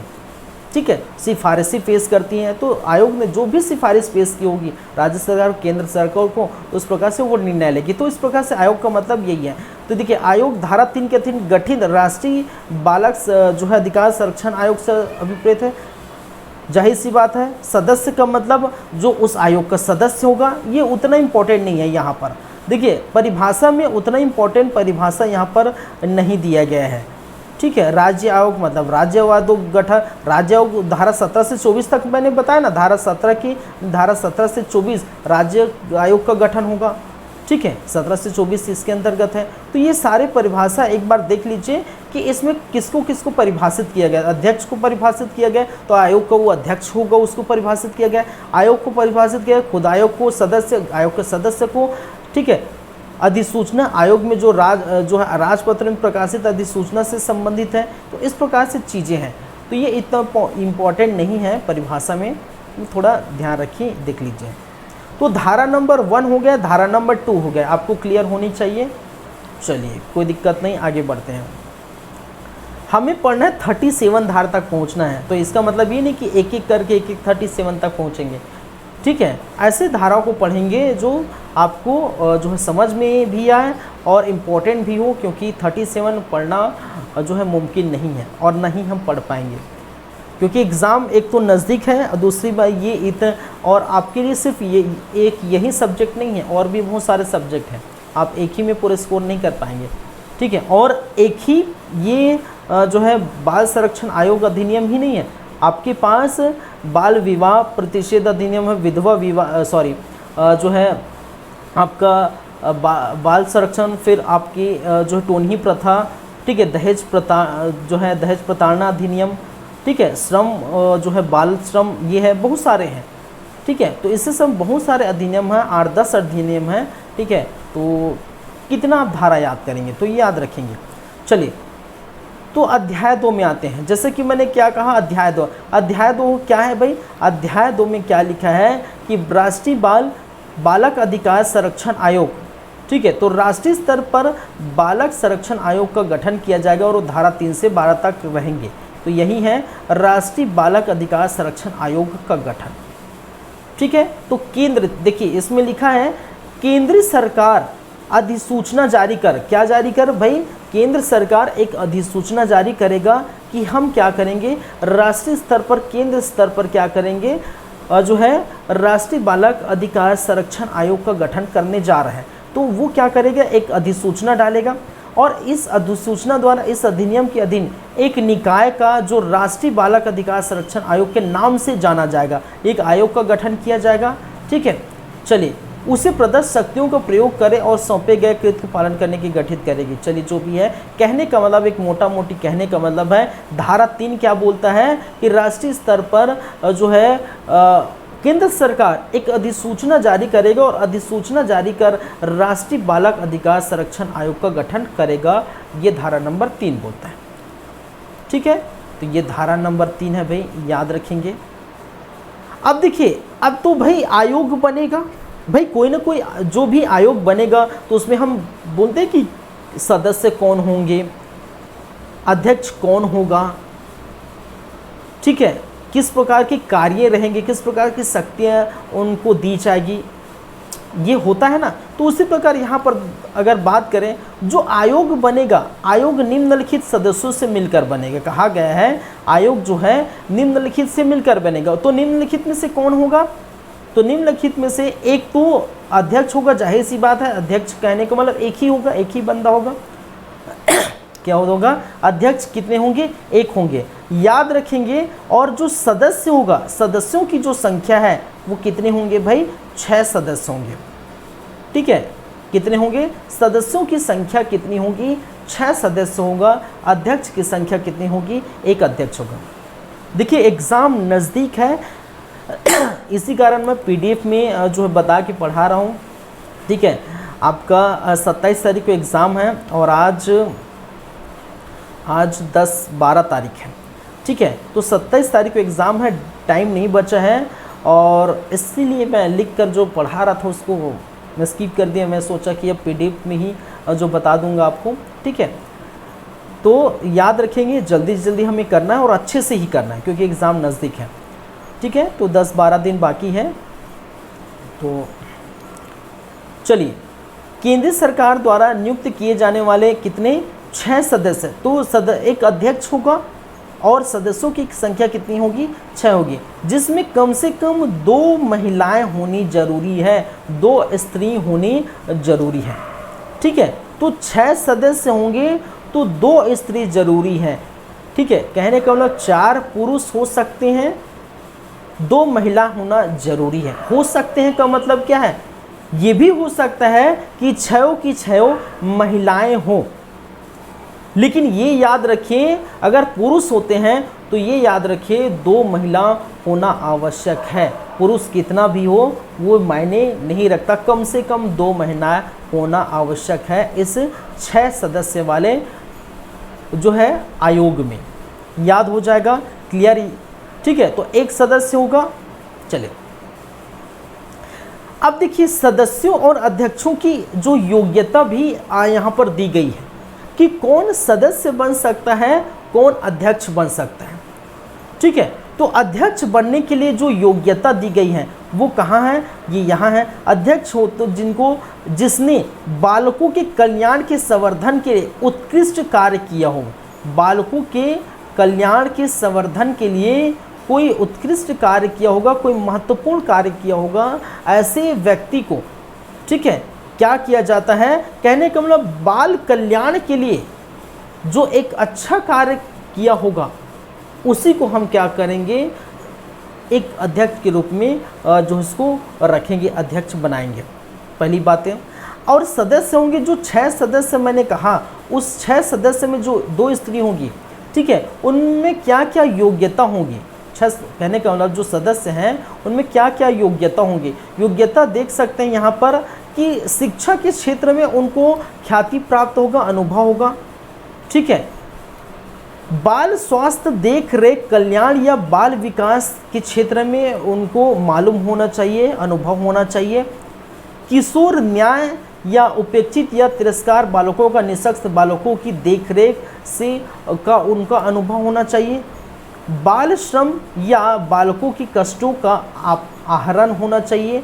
ठीक है, सिफारिशें पेश करती हैं। तो आयोग ने जो भी सिफारिश पेश की होगी राज्य सरकार केंद्र सरकार को, उस प्रकार से वो निर्णय लेगी। तो इस प्रकार से आयोग का मतलब यही है। तो देखिए आयोग धारा 3 के अधीन गठित राष्ट्रीय बालक जो है अधिकार संरक्षण आयोग से अभिप्रेत है। जाहिर सी बात है, सदस्य का मतलब जो उस आयोग का सदस्य होगा, ये उतना इम्पोर्टेंट नहीं है यहाँ पर। देखिए परिभाषा में उतना इम्पोर्टेंट परिभाषा यहाँ पर नहीं दिया गया है, ठीक है। राज्य आयोग मतलब राज्य आयोग गठन, राज्य आयोग धारा 17 से 24 तक मैंने बताया ना, धारा 17 से 24 राज्य आयोग का गठन होगा, ठीक है। 17 से 24 इसके अंतर्गत है। तो ये सारे परिभाषा एक बार देख लीजिए कि इसमें किसको किसको परिभाषित किया गया। अध्यक्ष को परिभाषित किया गया, तो आयोग का वो अध्यक्ष होगा उसको परिभाषित किया गया। आयोग को परिभाषित किया, खुद आयोग को, सदस्य आयोग के सदस्य को, ठीक है। अधिसूचना आयोग में जो है राजपत्र में प्रकाशित अधिसूचना से संबंधित है। तो इस प्रकार से चीज़ें हैं। तो ये इतना इम्पॉर्टेंट नहीं है परिभाषा में, थोड़ा ध्यान रखिए, देख लीजिए। तो धारा नंबर 1 हो गया, धारा नंबर 2 हो गया, आपको क्लियर होनी चाहिए। चलिए कोई दिक्कत नहीं, आगे बढ़ते हैं। हमें पढ़ना है 37 धारा तक पहुंचना है। तो इसका मतलब ये नहीं कि एक एक करके 37 तक पहुंचेंगे, ठीक है। ऐसे धाराओं को पढ़ेंगे जो आपको जो है समझ में भी आए और इम्पोर्टेंट भी हो, क्योंकि 37 पढ़ना जो है मुमकिन नहीं है और नहीं हम पढ़ पाएंगे, क्योंकि एग्ज़ाम एक तो नज़दीक है और दूसरी बात ये और आपके लिए सिर्फ ये एक यही सब्जेक्ट नहीं है, और भी बहुत सारे सब्जेक्ट हैं। आप एक ही में पूरे स्कोर नहीं कर पाएंगे, ठीक है। और एक ही ये जो है बाल संरक्षण आयोग अधिनियम ही नहीं है, आपके पास बाल विवाह प्रतिषेध अधिनियम है, विधवा विवाह जो है आपका बाल संरक्षण, फिर आपकी जो है टोनही प्रथा, ठीक है, दहेज प्रताड़ना अधिनियम, ठीक है, श्रम जो है बाल श्रम, ये है, बहुत सारे हैं, ठीक है। तो इससे सब बहुत सारे अधिनियम हैं, 8-10 अधिनियम हैं, ठीक है। तो कितना आप धारा याद करेंगे, तो ये याद रखेंगे। चलिए तो अध्याय 2 में आते हैं। जैसे कि मैंने क्या कहा, अध्याय 2 क्या है भाई, अध्याय 2 में क्या लिखा है कि राष्ट्रीय बालक अधिकार संरक्षण आयोग, ठीक है। तो राष्ट्रीय स्तर पर बालक संरक्षण आयोग का गठन किया जाएगा और वो धारा 3 से 12 तक रहेंगे। तो यही है राष्ट्रीय बालक अधिकार संरक्षण आयोग का गठन, ठीक है। तो केंद्र, देखिए इसमें लिखा है केंद्रीय सरकार अधिसूचना जारी कर, क्या जारी कर भाई, केंद्र सरकार एक अधिसूचना जारी करेगा कि हम क्या करेंगे, राष्ट्रीय स्तर पर, केंद्र स्तर पर क्या करेंगे, जो है राष्ट्रीय बालक अधिकार संरक्षण आयोग का गठन करने जा रहे हैं। तो वो क्या करेगा, एक अधिसूचना डालेगा और इस अधिसूचना द्वारा इस अधिनियम के अधीन एक निकाय का जो राष्ट्रीय बालक अधिकार संरक्षण आयोग के नाम से जाना जाएगा, एक आयोग का गठन किया जाएगा, ठीक है। चलिए उसे प्रदत्त शक्तियों का प्रयोग करे और सौंपे गए कृत्य का पालन करने की गठित करेगी। चलिए जो भी है, कहने का मतलब, एक मोटा मोटी कहने का मतलब है, धारा 3 क्या बोलता है कि राष्ट्रीय स्तर पर जो है केंद्र सरकार एक अधिसूचना जारी करेगा और अधिसूचना जारी कर राष्ट्रीय बालक अधिकार संरक्षण आयोग का गठन करेगा। ये धारा नंबर 3 बोलता है, ठीक है। तो ये धारा नंबर 3 है भाई, याद रखेंगे। अब देखिए, अब तो भाई आयोग बनेगा, भाई कोई ना कोई जो भी आयोग बनेगा तो उसमें हम बोलते हैं कि सदस्य कौन होंगे, अध्यक्ष कौन होगा, ठीक है, किस प्रकार के कार्य रहेंगे, किस प्रकार की शक्तियाँ उनको दी जाएगी, ये होता है ना। तो उसी प्रकार यहाँ पर अगर बात करें, जो आयोग बनेगा, आयोग निम्नलिखित सदस्यों से मिलकर बनेगा। कहा गया है आयोग जो है निम्नलिखित से मिलकर बनेगा। तो निम्नलिखित में से कौन होगा, तो निम्नलिखित में से एक तो अध्यक्ष होगा, जाहिर सी बात है, अध्यक्ष कहने का मतलब एक ही होगा, एक ही बंदा होगा। क्या होगा, अध्यक्ष कितने होंगे, एक होंगे, याद रखेंगे। और जो सदस्य होगा, सदस्यों की जो संख्या है वो कितने होंगे भाई, 6 सदस्य होंगे, ठीक है। कितने होंगे, सदस्यों की संख्या कितनी होगी, 6 सदस्य होगा। अध्यक्ष की संख्या कितनी होगी, एक अध्यक्ष होगा। देखिए एग्ज़ाम नज़दीक है, इसी कारण मैं PDF में जो है बता के पढ़ा रहा हूँ, ठीक है। आपका 27 तारीख को एग्ज़ाम है और आज 10-12 तारीख है, ठीक है। तो 27 तारीख को एग्ज़ाम है, टाइम नहीं बचा है और इसीलिए मैं लिख कर जो पढ़ा रहा था उसको मैं स्किप कर दिया। मैं सोचा कि अब PDF में ही जो बता दूंगा आपको, ठीक है। तो याद रखेंगे, जल्दी से जल्दी हमें करना है और अच्छे से ही करना है क्योंकि एग्ज़ाम नज़दीक है। ठीक है, तो 10-12 दिन बाकी है। तो चलिए, केंद्र सरकार द्वारा नियुक्त किए जाने वाले कितने 6 सदस्य, तो एक अध्यक्ष होगा और सदस्यों की संख्या कितनी होगी 6 होगी, जिसमें कम से कम 2 महिलाएं होनी जरूरी है, 2 स्त्री होनी जरूरी है। ठीक है, तो 6 सदस्य होंगे तो 2 स्त्री जरूरी है। ठीक है, कहने का मतलब 4 पुरुष हो सकते हैं, 2 महिला होना जरूरी है। हो सकते हैं का मतलब क्या है, ये भी हो सकता है कि 6 की 6 महिलाएं हों, लेकिन ये याद रखिए अगर पुरुष होते हैं तो ये याद रखिए 2 महिला होना आवश्यक है। पुरुष कितना भी हो वो मायने नहीं रखता, कम से कम 2 महिलाएं होना आवश्यक है इस 6 सदस्य वाले जो है आयोग में। याद हो जाएगा, क्लियर। ठीक है, तो एक सदस्य होगा। चलिए अब देखिए, सदस्यों और अध्यक्षों की जो योग्यता भी यहाँ पर दी गई है कि कौन सदस्य बन सकता है, कौन अध्यक्ष बन सकता है। ठीक है, तो अध्यक्ष बनने के लिए जो योग्यता दी गई है वो कहाँ है, ये यहाँ है। अध्यक्ष हो तो जिसने बालकों के कल्याण के संवर्धन के लिए उत्कृष्ट कार्य किया हो, बालकों के कल्याण के संवर्धन के लिए कोई उत्कृष्ट कार्य किया होगा, कोई महत्वपूर्ण कार्य किया होगा, ऐसे व्यक्ति को, ठीक है, क्या किया जाता है, कहने का मतलब बाल कल्याण के लिए जो एक अच्छा कार्य किया होगा उसी को हम क्या करेंगे, एक अध्यक्ष के रूप में जो इसको रखेंगे, अध्यक्ष बनाएंगे। पहली बात है। और सदस्य होंगे जो 6 सदस्य मैंने कहा, उस 6 सदस्य में जो 2 स्त्री होंगी, ठीक है, उनमें क्या क्या योग्यता होंगी, कहने का मतलब जो सदस्य हैं उनमें क्या क्या योग्यता होंगी। योग्यता देख सकते हैं यहाँ पर कि शिक्षा के क्षेत्र में उनको ख्याति प्राप्त होगा, अनुभव होगा। ठीक है, बाल स्वास्थ्य देख रेख कल्याण या बाल विकास के क्षेत्र में उनको मालूम होना चाहिए, अनुभव होना चाहिए। किशोर न्याय या उपेक्षित या तिरस्कार बालकों का निःशक्त बालकों की देखरेख से का उनका अनुभव होना चाहिए। बाल श्रम या बालकों की कष्टों का आहरण होना चाहिए,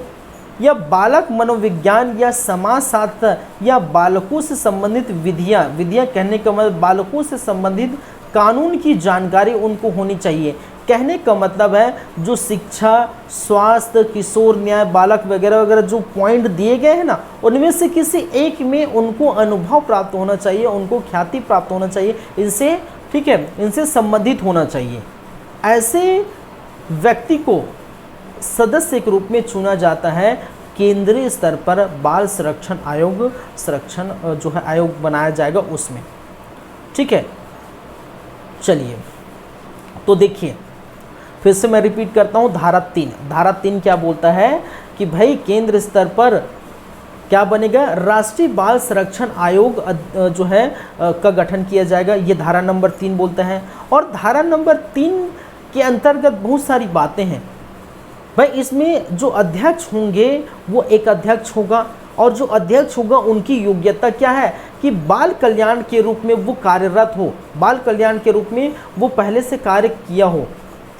या बालक मनोविज्ञान या समाजशास्त्र या बालकों से संबंधित विधियाँ कहने का मतलब बालकों से संबंधित कानून की जानकारी उनको होनी चाहिए। कहने का मतलब है जो शिक्षा, स्वास्थ्य, किशोर न्याय, बालक वगैरह वगैरह जो पॉइंट दिए गए हैं ना, उनमें से किसी एक में उनको अनुभव प्राप्त होना चाहिए, उनको ख्याति प्राप्त होना चाहिए, इनसे, ठीक है, इनसे संबंधित होना चाहिए। ऐसे व्यक्ति को सदस्य के रूप में चुना जाता है। केंद्रीय स्तर पर बाल संरक्षण आयोग जो है आयोग बनाया जाएगा उसमें। ठीक है, चलिए तो देखिए फिर से मैं रिपीट करता हूँ। धारा 3 क्या बोलता है कि भाई केंद्र स्तर पर क्या बनेगा, राष्ट्रीय बाल संरक्षण आयोग जो है का गठन किया जाएगा, ये धारा नंबर 3 बोलता है। और धारा नंबर 3 के अंतर्गत बहुत सारी बातें हैं भाई। इसमें जो अध्यक्ष होंगे वो एक अध्यक्ष होगा, और जो अध्यक्ष होगा उनकी योग्यता क्या है कि बाल कल्याण के रूप में वो कार्यरत हो, बाल कल्याण के रूप में वो पहले से कार्य किया हो,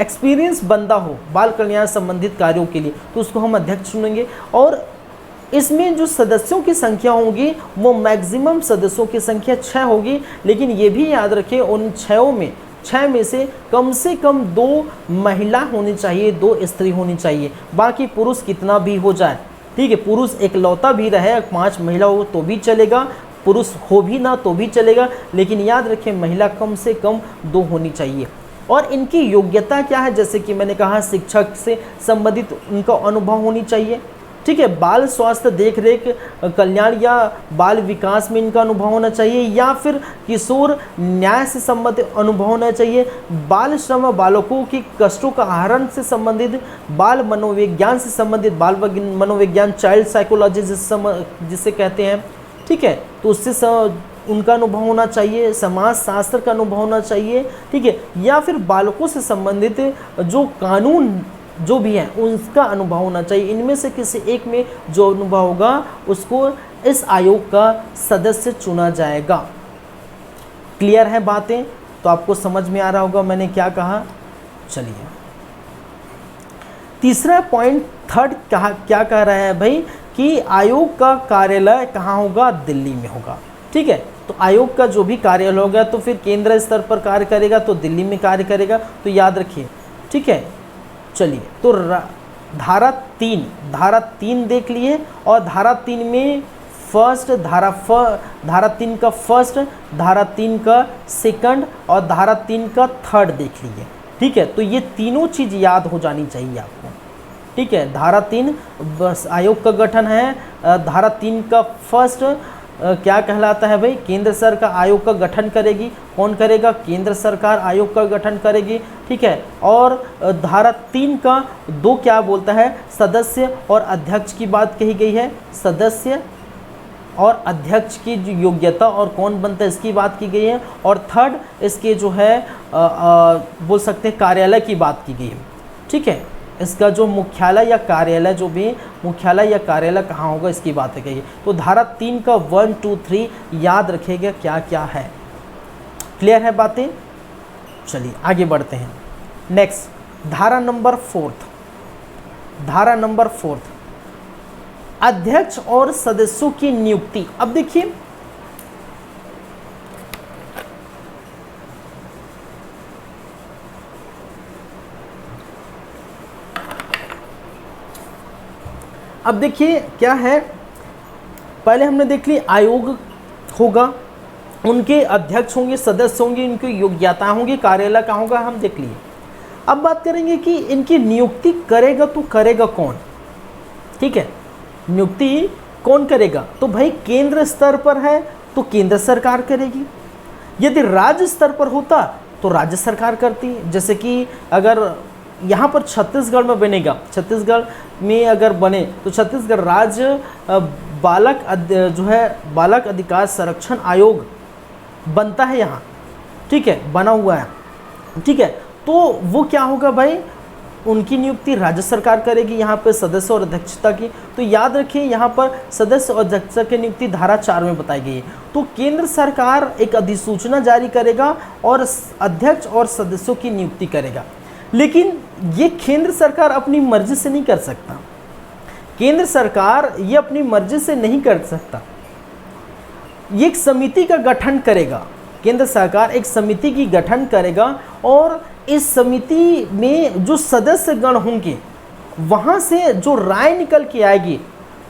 एक्सपीरियंस बंदा हो बाल कल्याण संबंधित कार्यों के लिए, तो उसको हम अध्यक्ष चुनेंगे। और इसमें जो सदस्यों की संख्या होगी वो मैक्सिमम सदस्यों की संख्या 6 होगी, लेकिन ये भी याद रखें उन 6 में से कम 2 महिला होनी चाहिए, 2 स्त्री होनी चाहिए, बाकी पुरुष कितना भी हो जाए। ठीक है, पुरुष एकलौता भी रहे, 5 महिला हो तो भी चलेगा, पुरुष हो भी ना तो भी चलेगा, लेकिन याद रखें महिला कम से कम 2 होनी चाहिए। और इनकी योग्यता क्या है, जैसे कि मैंने कहा शिक्षक से संबंधित उनका अनुभव होनी चाहिए। ठीक है, बाल स्वास्थ्य देख रेख कल्याण या बाल विकास में इनका अनुभव होना चाहिए, या फिर किशोर न्याय से संबंधित अनुभव होना चाहिए, बाल श्रम बालकों की कष्टों का आहरण से संबंधित, बाल मनोविज्ञान से संबंधित, बाल मनोविज्ञान चाइल्ड साइकोलॉजी जिसे कहते हैं, ठीक है, तो उससे उनका अनुभव होना चाहिए, समाज शास्त्र का अनुभव होना चाहिए, ठीक है, या फिर बालकों से संबंधित जो कानून जो भी है उसका अनुभव होना चाहिए। इनमें से किसी एक में जो अनुभव होगा उसको इस आयोग का सदस्य चुना जाएगा। क्लियर है बातें? तो आपको समझ में आ रहा होगा मैंने क्या कहा। चलिए तीसरा पॉइंट थर्ड क्या कह रहा है भाई कि आयोग का कार्यालय कहाँ होगा? दिल्ली में होगा। ठीक है, तो आयोग का जो भी कार्यालय होगा तो फिर केंद्र स्तर पर कार्य करेगा तो दिल्ली में कार्य करेगा, तो याद रखिए। ठीक है, चलिए तो धारा 3 देख लिए, और धारा 3 में फर्स्ट, धारा 3 का फर्स्ट, धारा 3 का सेकंड और धारा 3 का थर्ड देख लीजिए। ठीक है, तो ये तीनों चीज़ याद हो जानी चाहिए आपको। ठीक है, धारा 3 बस आयोग का गठन है, धारा 3 का फर्स्ट क्या कहलाता है भाई? केंद्र सरकार आयोग का गठन करेगी। कौन करेगा? केंद्र सरकार आयोग का गठन करेगी। ठीक है, और धारा 3 का 2 क्या बोलता है? सदस्य और अध्यक्ष की बात कही गई है। सदस्य और अध्यक्ष की जो योग्यता और कौन बनता है इसकी बात की गई है। और थर्ड इसके जो है बोल सकते हैं कार्यालय की बात की गई है। ठीक है, इसका जो मुख्यालय या कार्यालय, जो भी मुख्यालय या कार्यालय कहाँ होगा इसकी बात है कही। तो धारा 3 का 1, 2, 3 याद रखेगा क्या क्या है। क्लियर है बातें? चलिए आगे बढ़ते हैं। नेक्स्ट धारा नंबर 4 अध्यक्ष और सदस्यों की नियुक्ति। अब देखिए क्या है, पहले हमने देख ली आयोग होगा, उनके अध्यक्ष होंगे, सदस्य होंगे, इनकी योग्यता होंगी, कार्यालय कहाँ होगा हम देख लिए। अब बात करेंगे कि इनकी नियुक्ति करेगा तो करेगा कौन? ठीक है, नियुक्ति कौन करेगा? तो भाई केंद्र स्तर पर है तो केंद्र सरकार करेगी, यदि राज्य स्तर पर होता तो राज्य सरकार करती। जैसे कि अगर यहाँ पर छत्तीसगढ़ में बनेगा, छत्तीसगढ़ में अगर बने तो छत्तीसगढ़ राज्य बालक अधिकार संरक्षण आयोग बनता है यहाँ। ठीक है, बना हुआ है। ठीक है, तो वो क्या होगा भाई? उनकी नियुक्ति राज्य सरकार करेगी यहाँ पे सदस्य और अध्यक्षता की। तो याद रखिए यहाँ पर सदस्य और अध्यक्षता की नियुक्ति धारा 4 में बताई गई है। तो केंद्र सरकार एक अधिसूचना जारी करेगा और अध्यक्ष और सदस्यों की नियुक्ति करेगा। लेकिन ये केंद्र सरकार अपनी मर्जी से नहीं कर सकता। केंद्र सरकार ये अपनी मर्जी से नहीं कर सकता, ये एक समिति का गठन करेगा। केंद्र सरकार एक समिति की गठन करेगा और इस समिति में जो सदस्य गण होंगे वहाँ से जो राय निकल के आएगी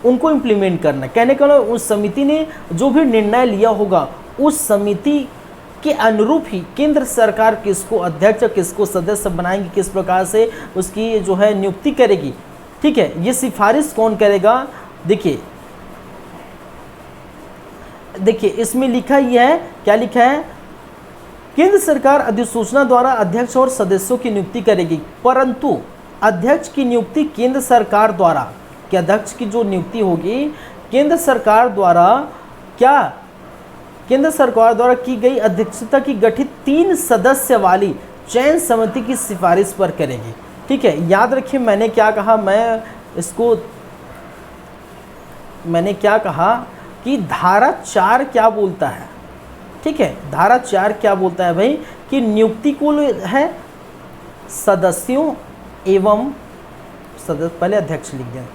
उनको इम्प्लीमेंट करना। कहने का उस समिति ने जो भी निर्णय लिया होगा उस समिति के अनुरूप ही केंद्र सरकार किसको अध्यक्ष किसको सदस्य बनाएंगे, किस प्रकार से उसकी जो है नियुक्ति करेगी। ठीक है, ये सिफारिश कौन करेगा? देखिए इसमें लिखा ही है, क्या लिखा है? केंद्र सरकार अधिसूचना द्वारा अध्यक्ष और सदस्यों की नियुक्ति करेगी, परंतु अध्यक्ष की नियुक्ति केंद्र सरकार द्वारा, कि अध्यक्ष की जो नियुक्ति होगी केंद्र सरकार द्वारा, क्या केंद्र सरकार द्वारा की गई अध्यक्षता की गठित 3 सदस्य वाली चयन समिति की सिफारिश पर करेगी। ठीक है, याद रखिए मैंने क्या कहा, मैंने क्या कहा कि धारा 4 क्या बोलता है। ठीक है, धारा 4 क्या बोलता है भाई कि नियुक्ति को है सदस्यों एवं पहले अध्यक्ष लिख दें,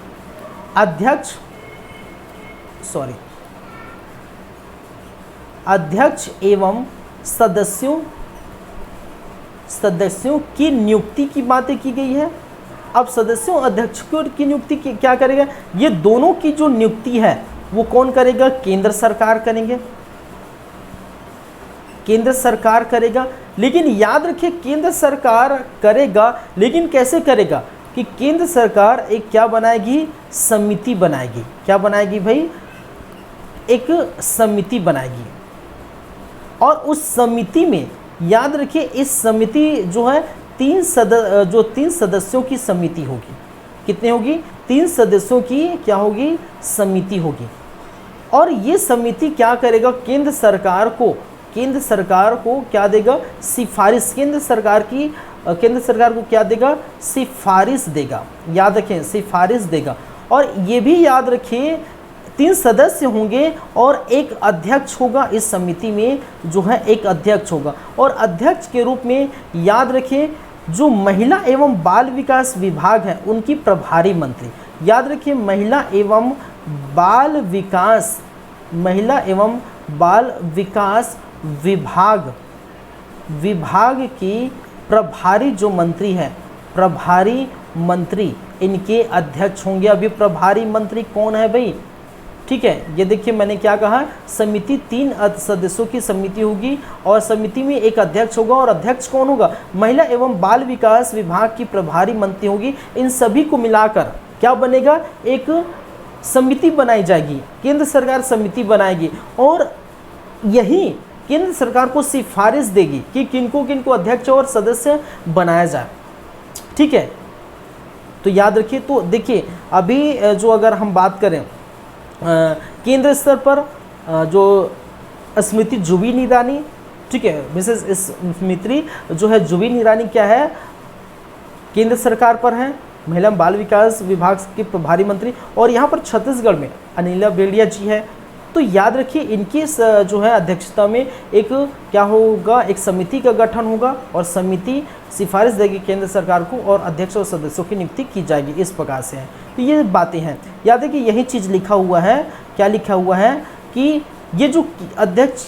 अध्यक्ष एवं सदस्यों की नियुक्ति की बातें की गई है। अब सदस्यों अध्यक्षों की नियुक्ति क्या करेगा? ये दोनों की जो नियुक्ति है वो कौन करेगा? केंद्र सरकार करेंगे, केंद्र सरकार करेगा। लेकिन याद रखिए केंद्र सरकार करेगा, लेकिन कैसे करेगा कि केंद्र सरकार एक क्या बनाएगी? समिति बनाएगी। क्या बनाएगी भाई? एक समिति बनाएगी और उस समिति में याद रखिए इस समिति जो है 3 सदस्यों की समिति होगी। कितने होगी? 3 सदस्यों की क्या होगी? समिति होगी। और ये समिति क्या करेगा? केंद्र सरकार को क्या देगा? सिफारिश। केंद्र सरकार को क्या देगा? सिफारिश देगा। याद रखें, सिफारिश देगा। और ये भी याद रखिए 3 सदस्य होंगे और एक अध्यक्ष होगा। इस समिति में जो है एक अध्यक्ष होगा और अध्यक्ष के रूप में याद रखिए जो महिला एवं बाल विकास विभाग है उनकी प्रभारी मंत्री, याद रखिए महिला एवं बाल विकास विभाग की प्रभारी जो मंत्री है, प्रभारी मंत्री इनके अध्यक्ष होंगे। अभी प्रभारी मंत्री कौन है भाई? ठीक है, ये देखिए मैंने क्या कहा, समिति 3 सदस्यों की समिति होगी और समिति में एक अध्यक्ष होगा और अध्यक्ष कौन होगा? महिला एवं बाल विकास विभाग की प्रभारी मंत्री होगी। इन सभी को मिलाकर क्या बनेगा? एक समिति बनाई जाएगी, केंद्र सरकार समिति बनाएगी और यही केंद्र सरकार को सिफारिश देगी कि किनको किनको अध्यक्ष और सदस्य बनाया जाए। ठीक है, तो याद रखिए। तो देखिए अभी जो अगर हम बात करें केंद्र स्तर पर जो स्मृति जुबिन ईरानी, ठीक है, मिसेस स्मृति जो है जुबिन ईरानी क्या है? केंद्र सरकार पर है, महिला बाल विकास विभाग के प्रभारी मंत्री। और यहाँ पर छत्तीसगढ़ में अनिला भेड़िया जी है। तो याद रखिए इनकी जो है अध्यक्षता में एक क्या होगा? एक समिति का गठन होगा और समिति सिफारिश देगी केंद्र सरकार को और अध्यक्ष और सदस्यों की नियुक्ति की जाएगी। इस प्रकार से है। तो ये बातें हैं, याद है कि यही चीज़ लिखा हुआ है। क्या लिखा हुआ है कि ये जो अध्यक्ष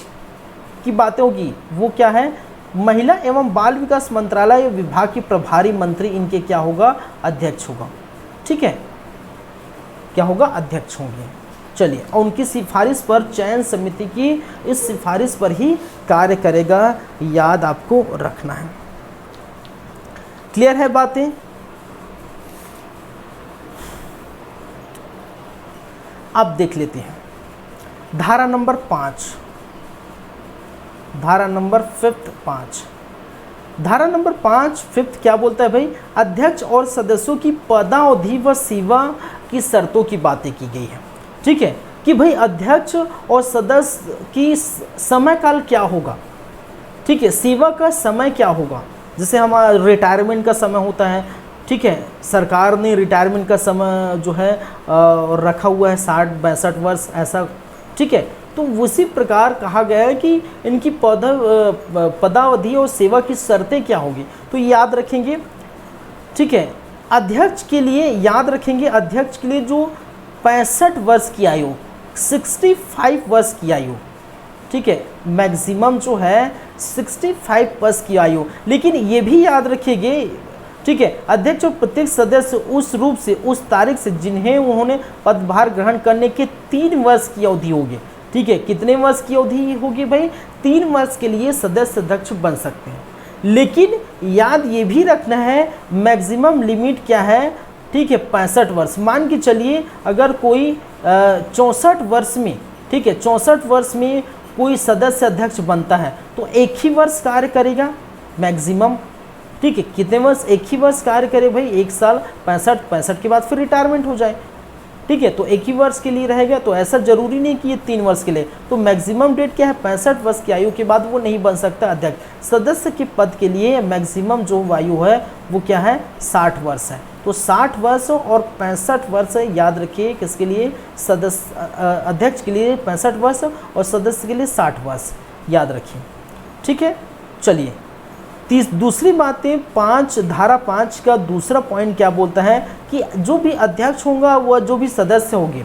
की बातें होगी वो क्या है? महिला एवं बाल विकास मंत्रालय विभाग की प्रभारी मंत्री इनके क्या होगा? अध्यक्ष होगा। ठीक है, क्या होगा? अध्यक्ष होंगे। चलिए, और उनकी सिफारिश पर चयन समिति की इस सिफारिश पर ही कार्य करेगा, याद आपको रखना है। क्लियर है बातें? अब देख लेते हैं धारा नंबर 5, धारा नंबर 5। धारा नंबर 5 5 क्या बोलता है भाई? अध्यक्ष और सदस्यों की पदावधि व सेवा की शर्तों की बातें की गई है। ठीक है, कि भाई अध्यक्ष और सदस्य की समय काल क्या होगा? ठीक है, सेवा का समय क्या होगा? जैसे हमारा रिटायरमेंट का समय होता है। ठीक है, सरकार ने रिटायरमेंट का समय जो है रखा हुआ है 60-62 वर्ष ऐसा। ठीक है, तो उसी प्रकार कहा गया है कि इनकी पदावधि और सेवा की शर्तें क्या होगी। तो याद रखेंगे। ठीक है, अध्यक्ष के लिए याद रखेंगे, अध्यक्ष के लिए जो 65 वर्ष की आयु, 65 वर्ष की आयु, ठीक है, मैक्सिमम जो है 65 वर्ष की आयु। लेकिन ये भी याद रखिएगा, ठीक है, अध्यक्ष और प्रत्येक सदस्य उस रूप से उस तारीख से जिन्हें उन्होंने पदभार ग्रहण करने के 3 वर्ष की अवधि होगी। ठीक है, कितने वर्ष की अवधि होगी भाई? 3 वर्ष के लिए सदस्य अध्यक्ष बन सकते हैं। लेकिन याद ये भी रखना है मैक्सिमम लिमिट क्या है? ठीक है, 65 वर्ष। मान के चलिए अगर कोई 64 वर्ष में, ठीक है, 64 वर्ष में कोई सदस्य अध्यक्ष बनता है तो 1 ही वर्ष कार्य करेगा मैक्सिमम। ठीक है, कितने वर्ष? 1 ही वर्ष कार्य करे भाई, 1 साल, 65 के बाद फिर रिटायरमेंट हो जाए। ठीक है, तो 1 ही वर्ष के लिए रहेगा। तो ऐसा जरूरी नहीं कि ये 3 वर्ष के लिए। तो मैक्सिमम डेट क्या है? 65 वर्ष की आयु के बाद वो नहीं बन सकता अध्यक्ष। सदस्य के पद के लिए मैक्सिमम जो आयु है वो क्या है? 60 वर्ष है। तो 60 वर्ष और 65 वर्ष याद रखिए। किसके लिए? सदस्य अध्यक्ष के लिए 65 वर्ष और सदस्य के लिए 60 वर्ष याद रखिए। ठीक है, चलिए दूसरी बातें 5 धारा 5 का दूसरा पॉइंट क्या बोलता है कि जो भी अध्यक्ष होगा वह जो भी सदस्य होंगे,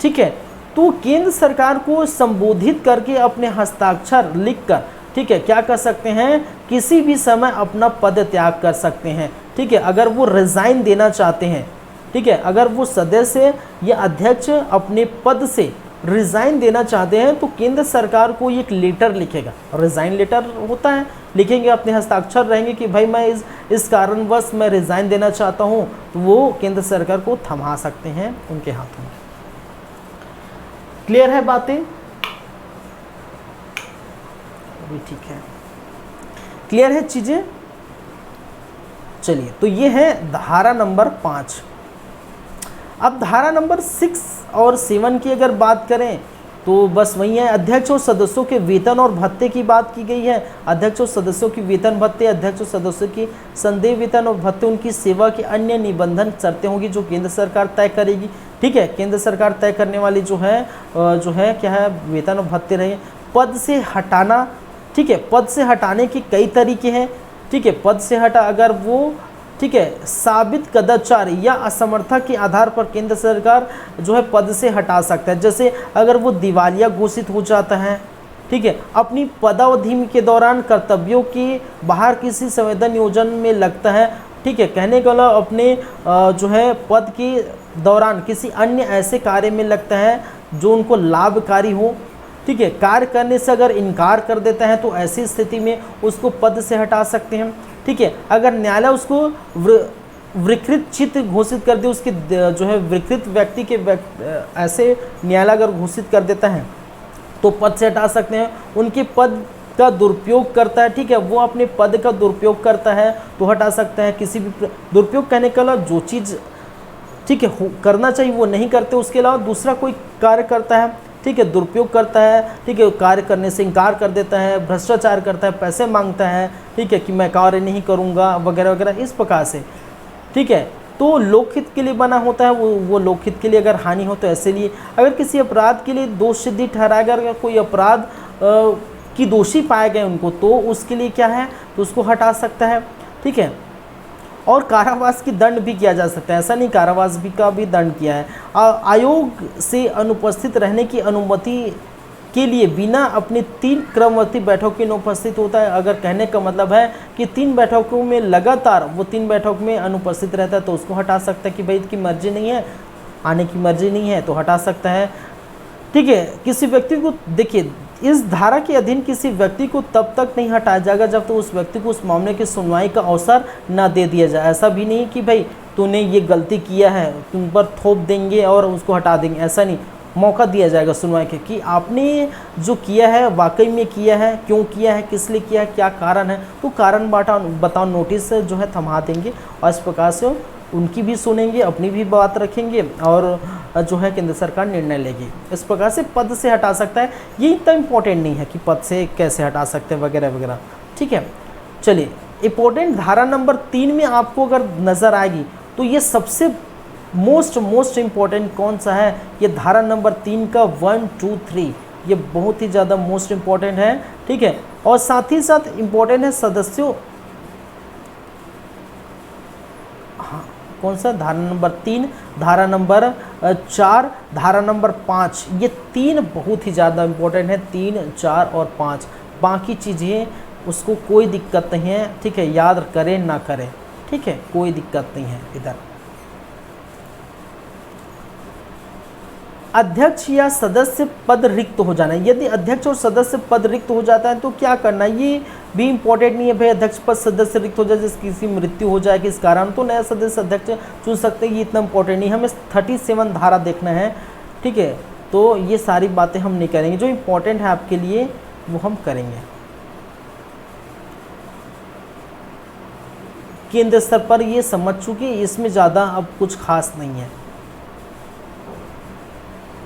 ठीक है, तो केंद्र सरकार को संबोधित करके अपने हस्ताक्षर लिखकर, ठीक है, क्या कर सकते हैं? किसी भी समय अपना पद त्याग कर सकते हैं। ठीक है, अगर वो रिजाइन देना चाहते हैं, ठीक है, अगर वो सदस्य या अध्यक्ष अपने पद से रिज़ाइन देना चाहते हैं तो केंद्र सरकार को एक लेटर लिखेगा, रिज़ाइन लेटर होता है, लिखेंगे, अपने हस्ताक्षर रहेंगे कि भाई मैं इस कारणवश मैं रिज़ाइन देना चाहता हूं, तो वो केंद्र सरकार को थमा सकते हैं उनके हाथों में। क्लियर है बातें? अभी ठीक है, क्लियर है चीज़ें? चलिए, तो ये है धारा नंबर 5। अब धारा नंबर 6 और 7 की अगर बात करें तो बस वही है। अध्यक्ष और सदस्यों के वेतन और भत्ते की बात की गई है। अध्यक्ष और सदस्यों की वेतन भत्ते, अध्यक्ष और सदस्यों की संदेह वेतन और भत्ते, उनकी सेवा की अन्य निबंधन शर्तें होंगी जो केंद्र सरकार तय करेगी। ठीक है, केंद्र सरकार तय करने वाली जो है क्या है, वेतन और भत्ते रहे। पद से हटाना, ठीक है, पद से हटाने के कई तरीके हैं। ठीक है, पद से हटा अगर वो, ठीक है, साबित कदाचार या असमर्थता के आधार पर केंद्र सरकार जो है पद से हटा सकता है। जैसे अगर वो दिवालिया घोषित हो जाता है, ठीक है, अपनी पदावधि के दौरान कर्तव्यों के बाहर किसी संवेदन योजना में लगता है, ठीक है, कहने का मतलब अपने जो है पद के दौरान किसी अन्य ऐसे कार्य में लगता है जो उनको लाभकारी हो, ठीक है, कार्य करने से अगर इनकार कर देता है तो ऐसी स्थिति में उसको पद से हटा सकते हैं। ठीक है, अगर न्यायालय उसको विकृत चित्त घोषित कर दे, उसके जो है विकृत व्यक्ति के ऐसे न्यायालय अगर घोषित कर देता है तो पद से हटा सकते हैं। उनके पद का दुरुपयोग करता है, ठीक है, वो अपने पद का दुरुपयोग करता है तो हटा सकते हैं। किसी भी दुरुपयोग कहने के अलावा जो चीज़, ठीक है, करना चाहिए वो नहीं करते, उसके अलावा दूसरा कोई कार्य करता है, ठीक है, दुरुपयोग करता है, ठीक है, कार्य करने से इनकार कर देता है, भ्रष्टाचार करता है, पैसे मांगता है, ठीक है, कि मैं कार्य नहीं करूँगा वगैरह वगैरह, इस प्रकार से। ठीक है, तो लोकहित के लिए बना होता है, वो लोकहित के लिए अगर हानि हो तो ऐसे लिए। अगर किसी अपराध के लिए दोष सिद्धि ठहराया गया, अगर कोई अपराध की दोषी पाए गए उनको, तो उसके लिए क्या है, तो उसको हटा सकता है। ठीक है, और कारावास की दंड भी किया जा सकता है, ऐसा नहीं, कारावास भी का भी दंड किया है। आयोग से अनुपस्थित रहने की अनुमति के लिए बिना अपनी 3 क्रमवती बैठकों की अनुपस्थित होता है। अगर कहने का मतलब है कि 3 बैठकों में लगातार वो 3 बैठक में अनुपस्थित रहता है तो उसको हटा सकता है कि भाई इसकी मर्जी नहीं है, आने की मर्जी नहीं है, तो हटा सकता है। ठीक है, किसी व्यक्ति को, देखिए, इस धारा के अधीन किसी व्यक्ति को तब तक नहीं हटाया जाएगा जब तक उस व्यक्ति को उस मामले की सुनवाई का अवसर न दे दिया जाए। ऐसा भी नहीं कि भाई तूने ये गलती किया है, तुम पर थोप देंगे और उसको हटा देंगे, ऐसा नहीं। मौका दिया जाएगा सुनवाई के कि आपने जो किया है वाकई में किया है, क्यों किया है, किस लिए किया है, क्या कारण है, तो कारण बताओ, नोटिस जो है थमा देंगे और इस प्रकार से उनकी भी सुनेंगे, अपनी भी बात रखेंगे और जो है केंद्र सरकार निर्णय लेगी। इस प्रकार से पद से हटा सकता है। ये इतना इम्पोर्टेंट नहीं है कि पद से कैसे हटा सकते हैं वगैरह वगैरह। ठीक है, चलिए, इम्पोर्टेंट धारा नंबर 3 में आपको अगर नज़र आएगी तो ये सबसे मोस्ट इम्पोर्टेंट कौन सा है, ये धारा नंबर 3 का 1, 2, 3, ये बहुत ही ज़्यादा मोस्ट इम्पोर्टेंट है। ठीक है, और साथ ही साथ इम्पोर्टेंट है सदस्यों, हाँ, कौन सा, धारा नंबर 3, धारा नंबर 4, धारा नंबर 5, ये 3 बहुत ही ज़्यादा इम्पोर्टेंट है, 3, 4 और 5। बाकी चीज़ें उसको कोई दिक्कत नहीं है, ठीक है, याद करें ना करें, ठीक है, कोई दिक्कत नहीं है। इधर अध्यक्ष या सदस्य पद रिक्त हो जाना, यदि अध्यक्ष और सदस्य पद रिक्त हो जाता है तो क्या करना, ये भी इम्पोर्टेंट नहीं है भाई। अध्यक्ष पद सदस्य रिक्त हो जाए, जैसे किसी मृत्यु हो जाए किस कारण, तो नया सदस्य अध्यक्ष चुन सकते हैं, ये इतना इम्पोर्टेंट नहीं। हमें 37 धारा देखना है। ठीक है, तो ये सारी बातें हम नहीं करेंगे, जो इम्पोर्टेंट है आपके लिए वो हम करेंगे। केंद्र स्तर पर ये समझ चुके, इसमें ज़्यादा अब कुछ खास नहीं है।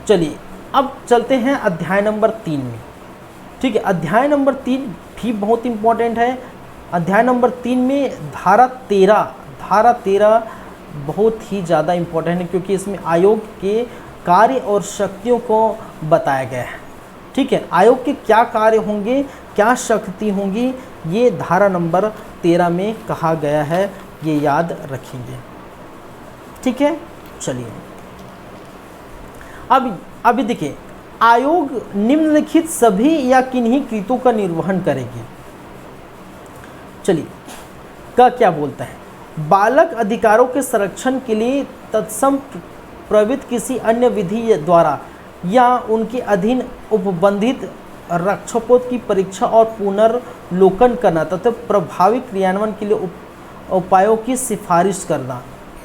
चलिए, अब चलते हैं अध्याय नंबर 3 में। ठीक है, अध्याय नंबर 3 भी बहुत इम्पोर्टेंट है। अध्याय नंबर 3 में धारा 13 बहुत ही ज़्यादा इम्पोर्टेंट है, क्योंकि इसमें आयोग के कार्य और शक्तियों को बताया गया है। ठीक है, आयोग के क्या कार्य होंगे, क्या शक्ति होंगी, ये धारा नंबर 13 में कहा गया है, ये याद रखेंगे। ठीक है, चलिए, अभी देखिए, आयोग निम्नलिखित सभी या किन्हीं कृत्यों का निर्वहन करेगी। चलिए, क्या बोलता है, बालक अधिकारों के संरक्षण के लिए तत्सम प्रवृत्त किसी अन्य विधि द्वारा या उनके अधीन उपबंधित रक्षकों की परीक्षा और पुनर्लोकन करना तथा प्रभावी क्रियान्वयन के लिए उपायों की सिफारिश करना।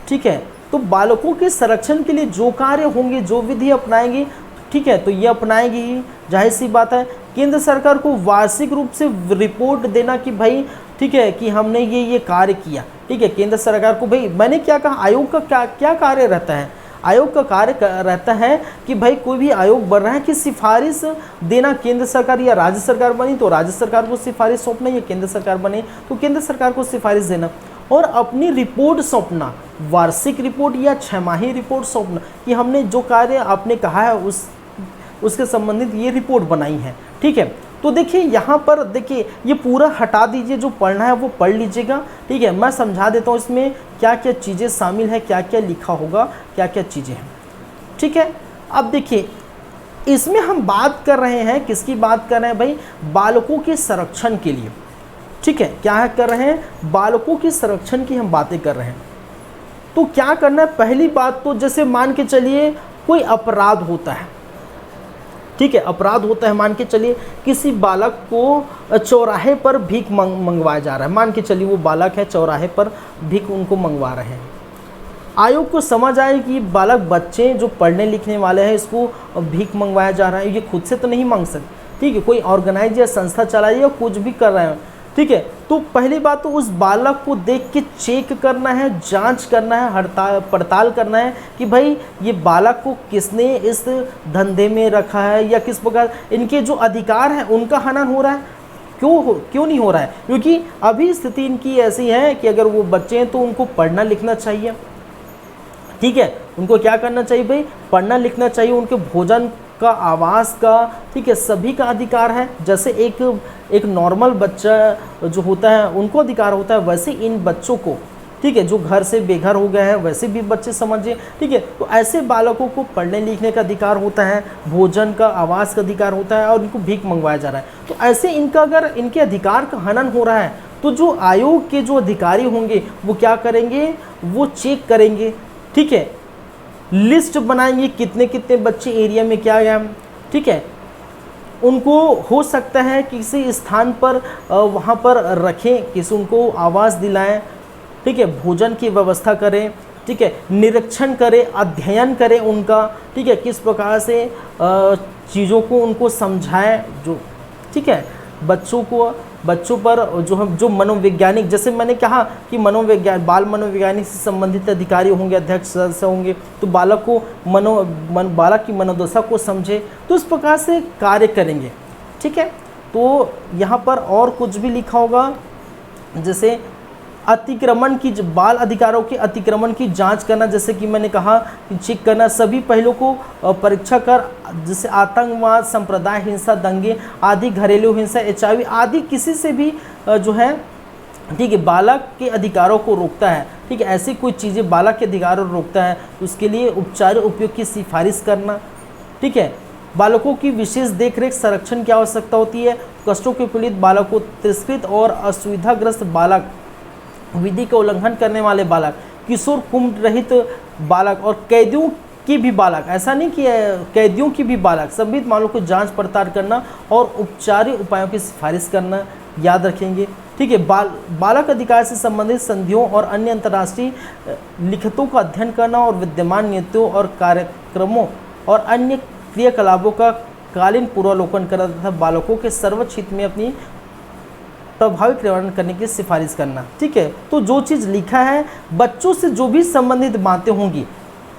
ठीक है, तो बालकों के संरक्षण के लिए जो कार्य होंगे, जो विधि अपनाएंगे, ठीक है, तो ये अपनाएंगी ही, जाहिर सी बात है। केंद्र सरकार को वार्षिक रूप से रिपोर्ट देना कि भाई, ठीक है, कि हमने ये कार्य किया। ठीक है, केंद्र सरकार को, भाई मैंने क्या कहा, आयोग का क्या कार्य रहता है, आयोग का कार्य रहता है कि भाई कोई भी आयोग बन रहा है कि सिफारिश देना, केंद्र सरकार या राज्य सरकार बनी तो राज्य सरकार को सिफारिश सौंपना, या केंद्र सरकार बने तो केंद्र सरकार को सिफारिश देना, और अपनी रिपोर्ट सौंपना, वार्षिक रिपोर्ट या छमाही रिपोर्ट सौंपना कि हमने जो कार्य आपने कहा है उसके संबंधित ये रिपोर्ट बनाई है। ठीक है, तो देखिए यहाँ पर देखिए ये पूरा हटा दीजिए, जो पढ़ना है वो पढ़ लीजिएगा। ठीक है, मैं समझा देता हूँ इसमें क्या क्या चीज़ें शामिल है, क्या क्या लिखा होगा, क्या क्या चीज़ें हैं। ठीक है, अब देखिए इसमें हम बात कर रहे हैं, किसकी बात कर रहे हैं भाई, बालकों के संरक्षण के लिए। ठीक है, क्या है कर रहे हैं, बालकों के संरक्षण की हम बातें कर रहे हैं। तो क्या करना है, पहली बात तो जैसे मान के चलिए कोई अपराध होता है, ठीक है, अपराध होता है, मान के चलिए किसी बालक को चौराहे पर भीख मंगवाया जा रहा है, मान के चलिए वो बालक है चौराहे पर भीख उनको मंगवा रहे हैं। आयोग को समझ आए कि बालक बच्चे जो पढ़ने लिखने वाले हैं इसको भीख मंगवाया जा रहा है, ये खुद से तो नहीं मांग सकते। ठीक है, कोई ऑर्गेनाइज या संस्था चलाई या कुछ भी कर रहे हैं। ठीक है, तो पहली बात तो उस बालक को देख के चेक करना है, जांच करना है, हड़ताल पड़ताल करना है कि भाई ये बालक को किसने इस धंधे में रखा है, या किस प्रकार इनके जो अधिकार हैं उनका हनन हो रहा है, क्यों नहीं हो रहा है। क्योंकि अभी स्थिति इनकी ऐसी है कि अगर वो बच्चे हैं तो उनको पढ़ना लिखना चाहिए। ठीक है, उनको क्या करना चाहिए भाई, पढ़ना लिखना चाहिए, उनके भोजन का, आवास का, ठीक है, सभी का अधिकार है। जैसे एक नॉर्मल बच्चा जो होता है उनको अधिकार होता है, वैसे इन बच्चों को, ठीक है, जो घर से बेघर हो गए हैं वैसे भी बच्चे समझिए। ठीक है, तो ऐसे बालकों को पढ़ने लिखने का अधिकार होता है, भोजन का, आवास का अधिकार होता है, और इनको भीख मंगवाया जा रहा है। तो ऐसे इनका अगर इनके अधिकार का हनन हो रहा है तो जो आयोग के जो अधिकारी होंगे वो क्या करेंगे, वो चेक करेंगे। ठीक है, लिस्ट बनाएंगे कितने कितने बच्चे एरिया में क्या है। ठीक है, उनको हो सकता है किसी स्थान पर वहाँ पर रखें, किसी उनको आवास दिलाएं। ठीक है, भोजन की व्यवस्था करें। ठीक है, निरीक्षण करें, अध्ययन करें उनका। ठीक है, किस प्रकार से चीज़ों को उनको समझाएं जो, ठीक है, बच्चों पर जो मनोवैज्ञानिक, जैसे मैंने कहा कि बाल मनोवैज्ञानिक से संबंधित अधिकारी होंगे, अध्यक्ष सदस्य होंगे, तो बालक को बालक की मनोदशा को समझे, तो इस प्रकार से कार्य करेंगे। ठीक है, तो यहाँ पर और कुछ भी लिखा होगा, जैसे अतिक्रमण की, बाल अधिकारों के अतिक्रमण की जांच करना, जैसे कि मैंने कहा कि चेक करना, सभी पहलुओं को परीक्षा कर, जैसे आतंकवाद, संप्रदाय हिंसा, दंगे आदि, घरेलू हिंसा, HIV आदि किसी से भी जो है, ठीक है, बालक के अधिकारों को रोकता है। ठीक है, ऐसी कोई चीज़ें बालक के अधिकारों को रोकता है तो उसके लिए उपचार उपयोग की सिफारिश करना। ठीक है, बालकों की विशेष देखरेख संरक्षण की आवश्यकता होती है। कष्टों के पीड़ित बालकों, तिरस्कृत और असुविधाग्रस्त बालक, विधि का उल्लंघन करने वाले बालक, किशोर कुंभ रहित बालक और कैदियों की भी बालक, ऐसा नहीं कि कैदियों की भी बालक, सभी मामलों को जांच पड़ताल करना और उपचारिक उपायों की सिफारिश करना, याद रखेंगे। ठीक है, बालक अधिकार से संबंधित संधियों और अन्य अंतर्राष्ट्रीय लिखितों का अध्ययन करना और विद्यमान नीतियों और कार्यक्रमों और अन्य क्रियाकलापों का कालीन पूर्वावलोकन करना तथा बालकों के सर्वोच्च हित में अपनी प्रभावी क्रियान्वयन करने की सिफारिश करना। ठीक है, तो जो चीज़ लिखा है, बच्चों से जो भी संबंधित बातें होंगी,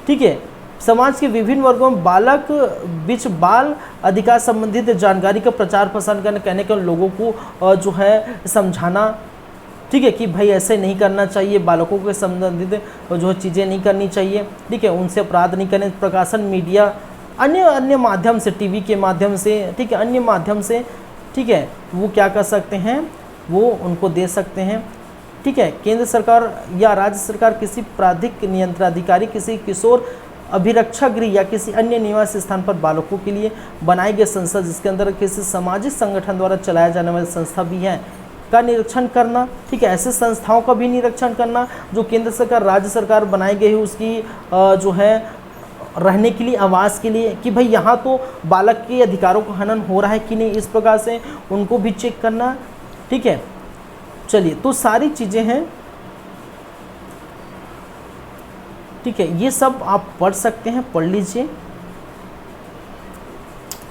ठीक है, समाज के विभिन्न वर्गों में बालक बीच बाल अधिकार संबंधित जानकारी का प्रचार प्रसार करने, कहने के लोगों को जो है समझाना। ठीक है, कि भाई ऐसे नहीं करना चाहिए, बालकों के संबंधित जो चीज़ें नहीं करनी चाहिए। ठीक है, उनसे अपराध नहीं करने, प्रकाशन, मीडिया, अन्य माध्यम से, टीवी के माध्यम से, ठीक है, अन्य माध्यम से, ठीक है, वो क्या कर सकते हैं, वो उनको दे सकते हैं। ठीक है, केंद्र सरकार या राज्य सरकार किसी प्राधिक नियंत्रणाधिकारी किसी किशोर अभिरक्षा गृह या किसी अन्य निवास स्थान पर बालकों के लिए बनाई गई संस्था, जिसके अंदर किसी सामाजिक संगठन द्वारा चलाया जाने वाली संस्था भी है, का निरीक्षण करना। ठीक है, ऐसे संस्थाओं का भी निरीक्षण करना जो केंद्र सरकार, राज्य सरकार बनाई गई है, उसकी जो है रहने के लिए, आवास के लिए, कि भाई यहाँ तो बालक के अधिकारों का हनन हो रहा है कि नहीं, इस प्रकार से उनको भी चेक करना। ठीक है, चलिए, तो सारी चीज़ें हैं। ठीक है, ये सब आप पढ़ सकते हैं, पढ़ लीजिए।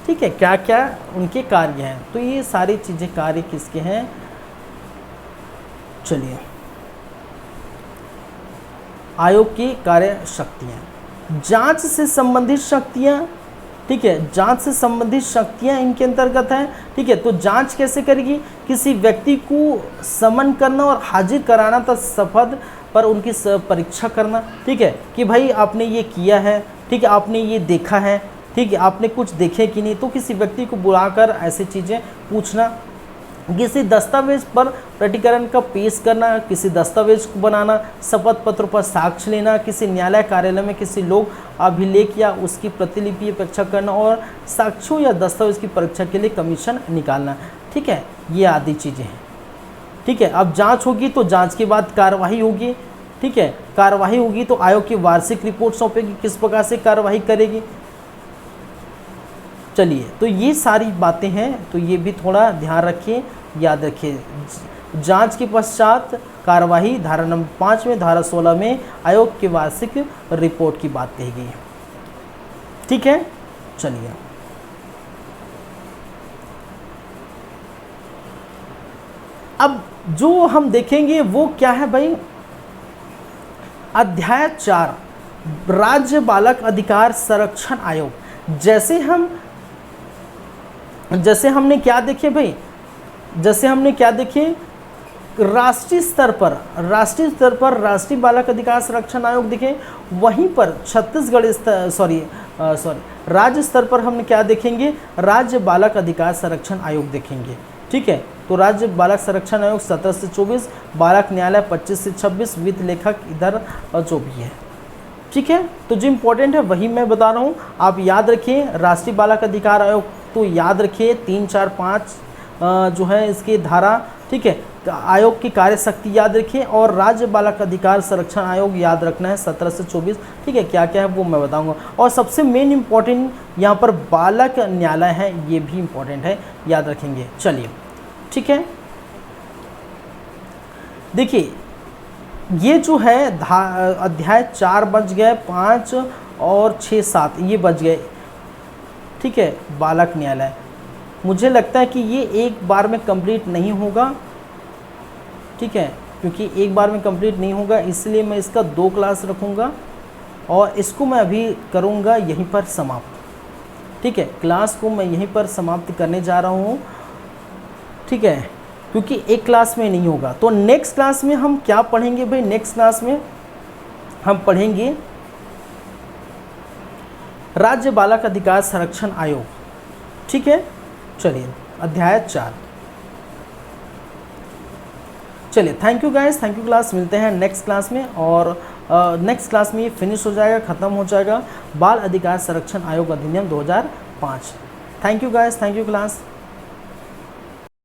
ठीक है, क्या क्या उनके कार्य हैं, तो ये सारी चीज़ें कार्य किसके हैं। चलिए, आयोग की कार्य शक्तियाँ। जांच से संबंधित शक्तियां, ठीक है, जांच से संबंधित शक्तियां इनके अंतर्गत है। ठीक है, तो जांच कैसे करेगी? किसी व्यक्ति को समन करना और हाजिर कराना तथा शपथ पर उनकी परीक्षा करना। ठीक है, कि भाई आपने ये किया है, ठीक है, आपने ये देखा है, ठीक है, आपने कुछ देखे कि नहीं, तो किसी व्यक्ति को बुलाकर ऐसी चीज़ें पूछना। किसी दस्तावेज पर प्रतिकरण का पेश करना, किसी दस्तावेज को बनाना, शपथ पत्र पर साक्ष्य लेना, किसी न्यायालय कार्यालय में किसी लोक अभिलेख या उसकी प्रतिलिपि परीक्षा करना और साक्ष्यों या दस्तावेज की परीक्षा के लिए कमीशन निकालना। ठीक है, ये आदि चीज़ें हैं। ठीक है, अब जांच होगी तो जांच के बाद कार्यवाही होगी। ठीक है, कार्यवाही होगी तो आयोग की वार्षिक रिपोर्ट सौंपेगी, किस प्रकार से कार्यवाही करेगी। चलिए, तो ये सारी बातें हैं, तो ये भी थोड़ा ध्यान रखिए, याद रखिए। जांच के पश्चात कार्यवाही धारा नंबर 5 में, धारा 16 में आयोग की वार्षिक रिपोर्ट की बात कही गई है। ठीक है, चलिए अब जो हम देखेंगे वो क्या है भाई, अध्याय 4 राज्य बालक अधिकार संरक्षण आयोग। जैसे हमने क्या देखे भाई, जैसे हमने क्या देखे, राष्ट्रीय स्तर पर राष्ट्रीय बालक अधिकार संरक्षण आयोग देखे, वहीं पर छत्तीसगढ़ राज्य स्तर पर हमने क्या देखेंगे, राज्य बालक अधिकार संरक्षण आयोग देखेंगे। ठीक है, तो राज्य बालक संरक्षण आयोग 17 से 24, बालक न्यायालय 25 से 26, वित्त लेखक इधर जो भी है। ठीक है, तो जो इम्पोर्टेंट है वही मैं बता रहा हूँ, आप याद रखिए। राष्ट्रीय बालक अधिकार आयोग तो याद रखिए 3, 4, 5 जो है इसकी धारा। ठीक है, आयोग की कार्य शक्ति याद रखिए, और राज्य बालक अधिकार संरक्षण आयोग याद रखना है 17 से 24। ठीक है, क्या क्या है वो मैं बताऊंगा, और सबसे मेन इम्पॉर्टेंट यहाँ पर बालक न्यायालय है, ये भी इम्पोर्टेंट है, याद रखेंगे। चलिए, ठीक है, देखिए ये जो है अध्याय 4 बच गए, 5 और 6, 7 ये बच गए। ठीक है, बालक न्यायालय मुझे लगता है कि ये एक बार में कंप्लीट नहीं होगा। ठीक है, क्योंकि एक बार में कंप्लीट नहीं होगा, इसलिए मैं इसका 2 क्लास रखूँगा और इसको मैं अभी करूँगा यहीं पर समाप्त। ठीक है, क्लास को मैं यहीं पर समाप्त करने जा रहा हूँ। ठीक है, क्योंकि एक क्लास में नहीं होगा, तो नेक्स्ट क्लास में हम क्या पढ़ेंगे भाई, नेक्स्ट क्लास में हम पढ़ेंगे राज्य बालक अधिकार संरक्षण आयोग। ठीक है, चलिए अध्याय 4। चलिए, thank you guys, thank you class, मिलते हैं नेक्स्ट क्लास में, और नेक्स्ट क्लास में ये फिनिश हो जाएगा, ख़त्म हो जाएगा बाल अधिकार संरक्षण आयोग अधिनियम 2005। Thank you guys, thank you class.